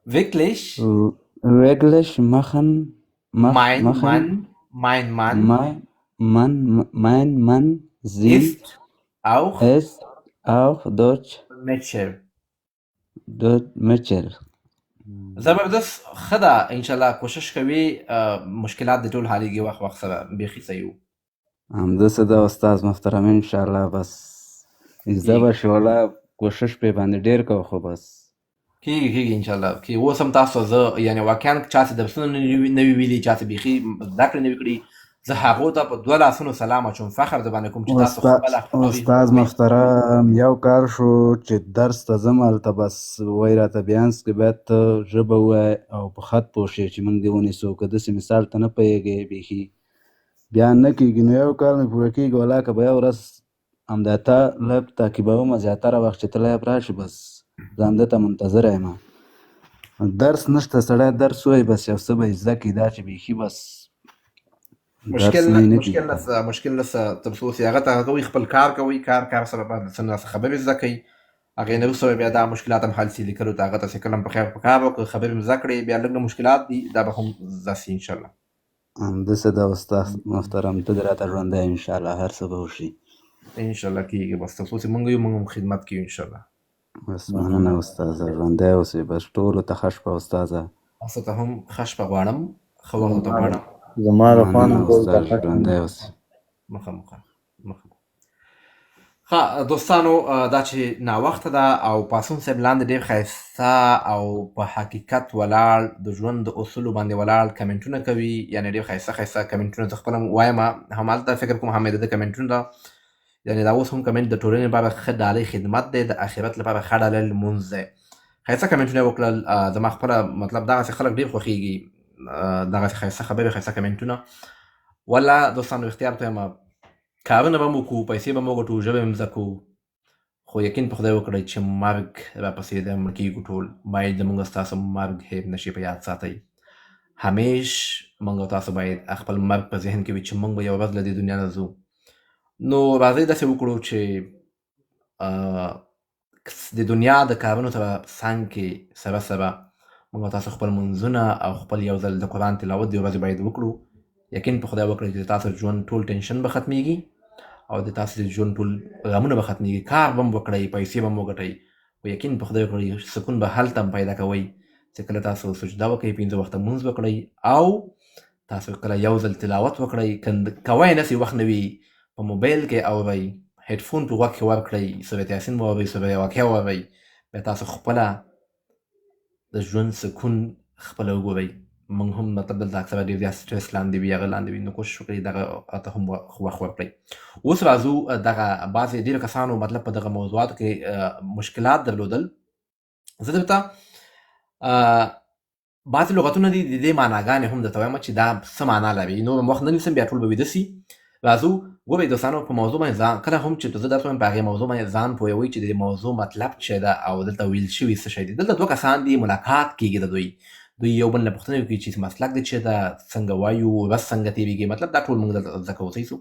Wirklich? Wirklich machen. Mein Mann ist auch Dolmetscher. زبردست ښه ده انشاءالله کوشش کوي مشکلات د ټول حالېږي وخت سره بیخي صحیح وو. همداسې ده استاد محترم انشاءالله بس زه به شوله کوشش پرې باندې ډېر کوم خو بس کېږي انشاءالله کې اوس هم تاسو زه یعنې واقعا چا چې درسونه نه وي ویلي چا چې بیخي زده کړې نه وي کړي زه هغو ته په 2 لاسونو سلام اچوم فخر د باندې کوم چې تاسو خپله استاد محترم یو کار شو چې درس ته ځم هلته بس وایي راته بیانس کې باید ته ژبه ووایې او په خط پوه شې چې موږ دې ونیسو که داسې مثال ته نه پوهېږې بیخي بیا نه کېږي نو یو کال مې پوره کېږي ولا که به یو ورځ همدا تا لایف تعقیبومه زیاتره وخت چې ته لایف راشي بس زه همدته منتظره یم. درس نشته سړی درس وایي بس یو څه به یې زده کړي دا چې بیخي بس درس نه یې نه کېږي. مشکل نشته تر څو چې هغه ته هغه کوي خپل کار کوي کار سره باندې څه نه خبرې زده کوي هغې نه وروسته بیا دا مشکلات هم حل شي لیکلو ته هغه ته چې کله هم په خیر په کار وکړو خبرې هم زده کړې بیا لږ مشکلات دي دا به هم زده شي انشاءالله. همداسې ده استاد محترم ته دې راته ژوندی انشاءالله هر څه به وشي انشاءالله کېږي بس تر څو چې موږ یو موږ هم خدمت کوو انشاءالله. بس مننه استاده ژوندی اوسئ بس ټولو ته ښه شپه استاده. تاسو ته هم ښه شپه غواړم ښه وخت ورته غواړم. زما لخوا نه استاد ژوندی اوسئ. مخه ښه دوستانو دا چې ناوخته ده او پاسون صاحب لاندې ډېر ښایسته او په حقیقت ولاړ د ژوند د اصولو باندې ولاړ کمنټونه کوي یعنې ډېر ښایسته کمنټونه زه خپله وایم همالته فکر کوم هم یې د کمنټونه ده یعنې دا اوس هم کمنټ د ټولنې لپاره ښه ډالۍ خدمت دی د آخرت لپاره ښه ډالۍ لمونځ دی. ښایسته کمنټونه یې وکړل زما خپله مطلب دغسې خلک ډېر خوښېږي دغسې ښایسته خبرې ښایسته کمنټونه والله دوستانو اختیار ته یم کارونه به مو وکړو پیسې به مو وګټو ژبه به مو زده کړو خو یقین په خدای وکړئ چې مرګ راپسې دی مړ کېږو ټول باید زموږ ستاسو مرګ هېر نه شي په یاد ساتئ همیش موږ او تاسو باید خپل مرګ په ذهن کې وي چې موږ به یوه ورځ له دې دنیا نه ځو نو راځئ داسې وکړو چې د دنیا د کارونو سره څنګ کې سره موږ او تاسو خپل منځونه او خپل یو ځل د قرآن تلاوت د ورځې باید وکړو یقین په خدای وکړئ چې تاسو ژوند ټول ټینشن به ختمیږي او د تاسو د ژوند ټول غمونه به ختمیږي کار به هم وکړئ پیسې به هم وګټئ خو یقین په خدای وکړئ سکون به هلته هم پیدا کوئ چې کله تاسو سجده وکړئ 5 وخته لمونځ وکړئ او تاسو کله یو ځل تلاوت وکړئ کوی نسې وخت نه وي په موبایل کې اورئ هیډفون په غوږ کې ورکړئ سورت یاسین واورئ سوره واقعه واورئ بیا تاسو خپله د ژوند سکون خپله وګورئ موږ هم مطلب دلته اکثره ډېر زیات سټرس لاندې وي هغه لاندې وي نو کوشش وکړئ دغه ته هم وخت ورکړئ اوس راځو دغه بعضې ډېرو کسانو مطلب په دغه موضوعاتو کې مشکلات درلودل زه درته بعضې لغتونه دي د دې معناګانې هم درته وایم چې دا څه معنا لري نور هم وخت نه نیسم بیا ټول به ویده سي راځو ګورئ دوستانو په موضوع باندې ځان کله هم چې زه درته وایم په هغې موضوع باندې ځان پوهوئ چې د دې موضوع مطلب څه ده او دلته ویل شوي څه شی دي دلته دوه کسان دي ملاقات کېږي د دوی یو بل نه پوښتنه وکړي چې مسلک دی چې دا څنګه وایو ورځ څنګه تېرېږي مطلب دا ټول موږ دلته زده کوو صحیح شو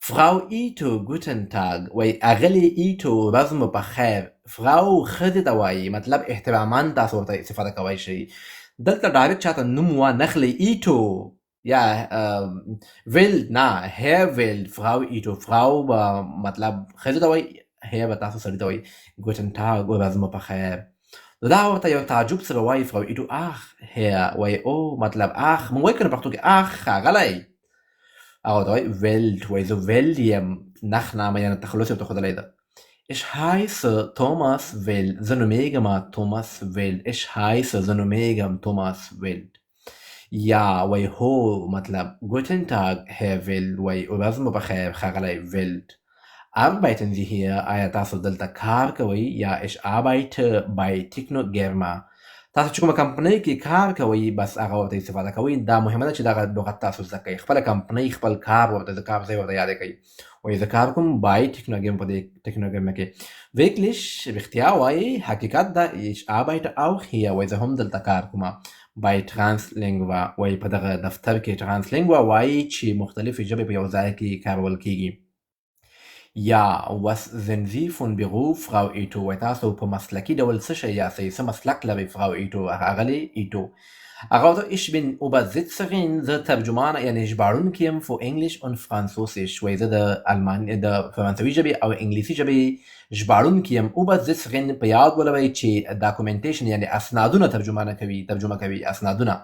فرau ایټو ګوټن تاګ وایي اغلې ایټو ورځ مو په خیر فرau ښځې ته وایي مطلب احترامان تاسو ورته استفاده کوی شئ دلته ډایرکټ چاته نوم وانخلئ ایټو یا ویلډ نه هیر ویلډ فرau ایټو فرau به مطلب ښځې ته وایي هیر به تاسو سړي ته وایي ګوټن تاګ ورځ مو په خیر نو دا ورته یو تعجب سره وایي فرau ایټو اخ هیر وایي او مطلب اخ موږ وایي که نه پښتو کې اخ ښاغلی هغه ورته وایي ویلډ وایي زه ویلډ یم نخنامه یعنې تخلص یې ورته ښودلی ده Ich heiße Thomas Wild. زه نومېږم توماس ویلډ Ich heiße زه نومېږم توماس ویلډ یا وایي هو مطلب ګوټن تاګ هیر ویلډ وایي ورځ مو بخیر ښاغلی ویلډ Arbeiten Sie hier آیا تاسو دلته کار کوئ یا Ich arbeite bei Technogerma تاسو چې کومه کمپنۍ کې کار کوئ بس هغه ورته استفاده کوئ دا مهمه ده چې دغه لغت تاسو زده کوئ خپله کمپنۍ خپل کار ورته د کار ځای ورته یاد کوئ وایي زه کار کوم بای ټیکنوګرم په دې ټیکنوګرم کې wirklich رښتیا وایي حقیقت ده Ich arbeite auch hier وایي زه هم دلته کار کوم بای ترانسلینګوا وایي په دغه دفتر کې ترانسلینګوا وایي چې مختلفې ژبې په یو ځای کې کارول کیږي یا was sind Sie von Beruf Frau ایټو وایي تاسو په مسلکي ډول څه شی یاستئ څه مسلک لرئ فرau ایټو اغلې ایټو هغه ورته ich bin Übersetzerin زه ترجمانه یعنې ژباړونکې یم for English und Französisch وایي زه د فرانسوي ژبې او انګلیسي ژبې ژباړونکې یم Übersetzerin په یاد ولرئ چې ډاکومنټیشن یعنې اسنادونه ترجمه کوي اسنادونه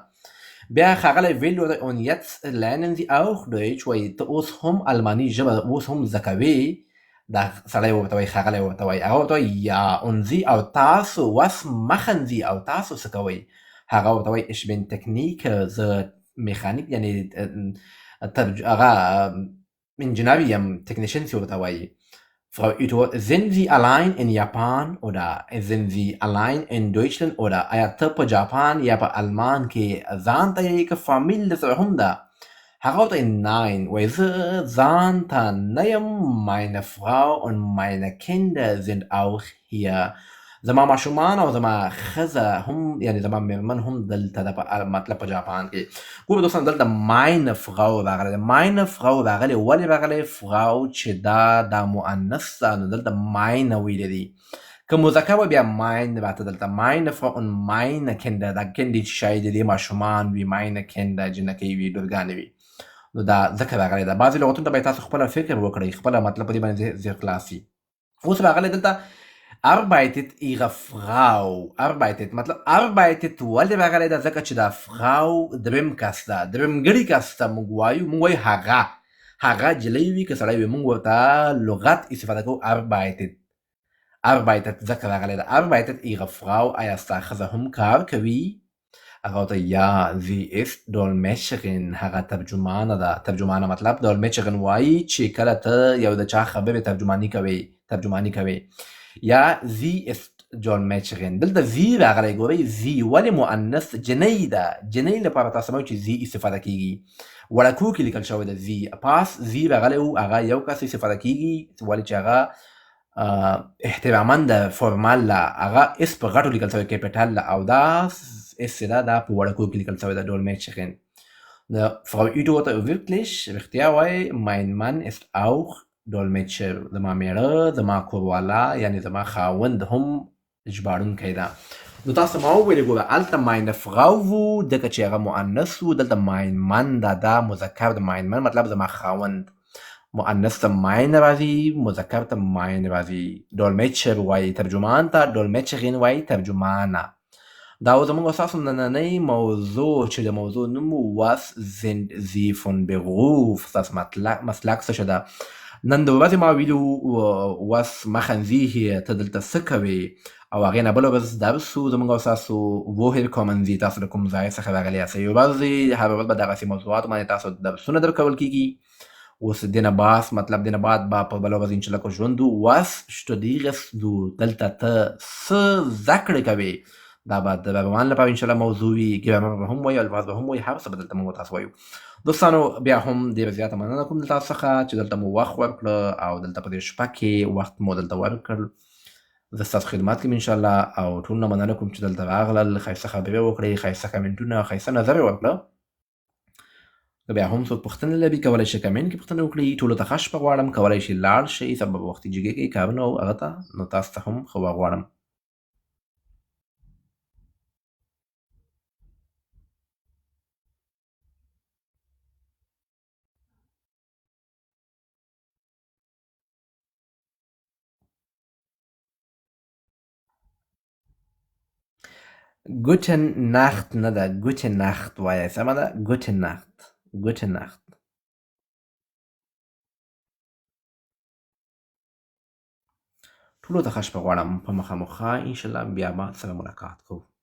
بیا ښاغلی ویلډ ورته und jetzt lernen Sie auch Deutsch وایي ته اوس هم الماني ژبه اوس هم زده کوې دا سړی ورته وایي ښاغلی ورته وایي هغه ورته وایي یا und Sie او تاسو was machen Sie او تاسو څه کوئ هغه ورته وایي ich bin Techniker زه میخانیک یعنې هغه انجینر یم ټکنیشن چې ورته وایي Frau Ito, sind Sie allein in Japan oder sind Sie allein in Deutschland oder آیا ته په جاپان یا په المان کې ځان ته یې که فامیل درسره هم ده هغه ورته nein وایي زه ځان ته نه یم meine Frau und meine Kinder sind auch hier زما ماشومان او زما ښځه هم یعنی زما مېرمن هم دلته ده مطلب په جاپان کې ګوره دوستان دلته meine Frau راغلی ده meine Frau راغلی ولې راغلی Frau چې دا مؤنث ده نو دلته meine ویلی دي که مذکر وي بیا mein راته دلته meine Frau und meine Kinder دا کندې چې شاید د دې ماشومان وي meine Kinder جنکۍ وي لورګانې وي نو دا ځکه راغلی ده بعضې لغتونو ته به یې تاسو خپله فکر وکړئ خپله مطلب په دې باندې زیر خلاص وي اوس راغلی دلته arbeitet ihre Frau arbeitet مطلب arbeitet ولې راغلی ده ځکه چې دا Frau دریم کس ده درېمګړي کس ته موږ وایو هغه جلۍ وي که سړی وي موږ ورته لغت استفاده کوو arbeitet ځکه راغلی ده arbeitet ihre Frau آیا ستا ښځه هم کار کوي هغه ورته یا sie ist Dolmetscherin هغه ترجمانه ده ترجمانه مطلب Dolmetscherin وایي چې کله ته یو د چا خبرې ترجماني کوي یا sie ist Dolmetscherin دلته sie راغلی ګورئ sie ولې مؤنث جنۍ ده جنۍ لپاره تاسو وایو چې sie استفاده کیږي وړکو کې لیکل شوی ده sie پاس sie راغلی و هغه یو کس استفاده کیږي ولې چې هغه احتراما ده فورمال ده هغه اس په غټو لیکل شوی کیپټل ده او دا اس دا په وړکو کې لیکل شوی ده Dolmetscherin Frau Udo ورته wirklich رښتیا وایي mein Mann ist auch Dolmetscher زما میړه زما کوروالا یعنی زما خاوند هم ژباړونکی ده نو تاسو ما وویلې ګوره هلته meine Frau و ځکه چې هغه مؤنث و دلته mein Mann دا مذکر د mein Mann مطلب زما خاوند مؤنث ته mein راځي مذکر ته mein راځي Dolmetscher وایي ترجمان ته Dolmetscherin وایي ترجمانه دا و زموږ ستاسو نننۍ موضوع چې د موضوع نوم was sind sie von Beruf ستاسو مسلک څه شه ده نن د ورځې ما ویلو was machen sie hier ته دلته څه کوې او هغې نه بله ورځ درس و زموږ او ستاسو woher kommen sie تاسو د کوم ځای څخه راغلي یاستئ یوه ورځ هره ورځ به دغسې موضوعاتو باندې تاسو درسونه درکول کېږي اوس دې نه بعد به په بله ورځ انشاءالله که ژوند و was studierst du دلته ته څه زده کړې کوې دا به د روان لپاره انشاءالله موضوع وي ګرامر به هم وایو الفاظ به هم وایي هر څه به دلته موږ تاسو وایو دوستانو بیا هم ډېره زیاته مننه کوم د تاسو څخه چې دلته مو وخت ورکړه او دلته په دې شپه کې وخت مو دلته ورکړ زه ستاسو خدمت کې یم انشاءالله او ټول نه مننه کوم چې دلته راغلل ښایسته خبرې وکړئ ښایسته کمنټونه ښایسته نظر یې وکړه که بیا هم څوک پوښتنه لري کولی شي کمنټ کې پوښتنه وکړي ټولو ته ښه شپه غواړم کولی شي لاړ شئ سبا به وختي جګې کوي کارونه او هغه ته نو تاسو ته هم ښه غواړم Gute Nacht نه ده Gute Nacht وایه سمه ده Gute Nacht ټولو ته ښه شپه غواړم په مخامخ انشاءالله بیا به سره ملاقات کوو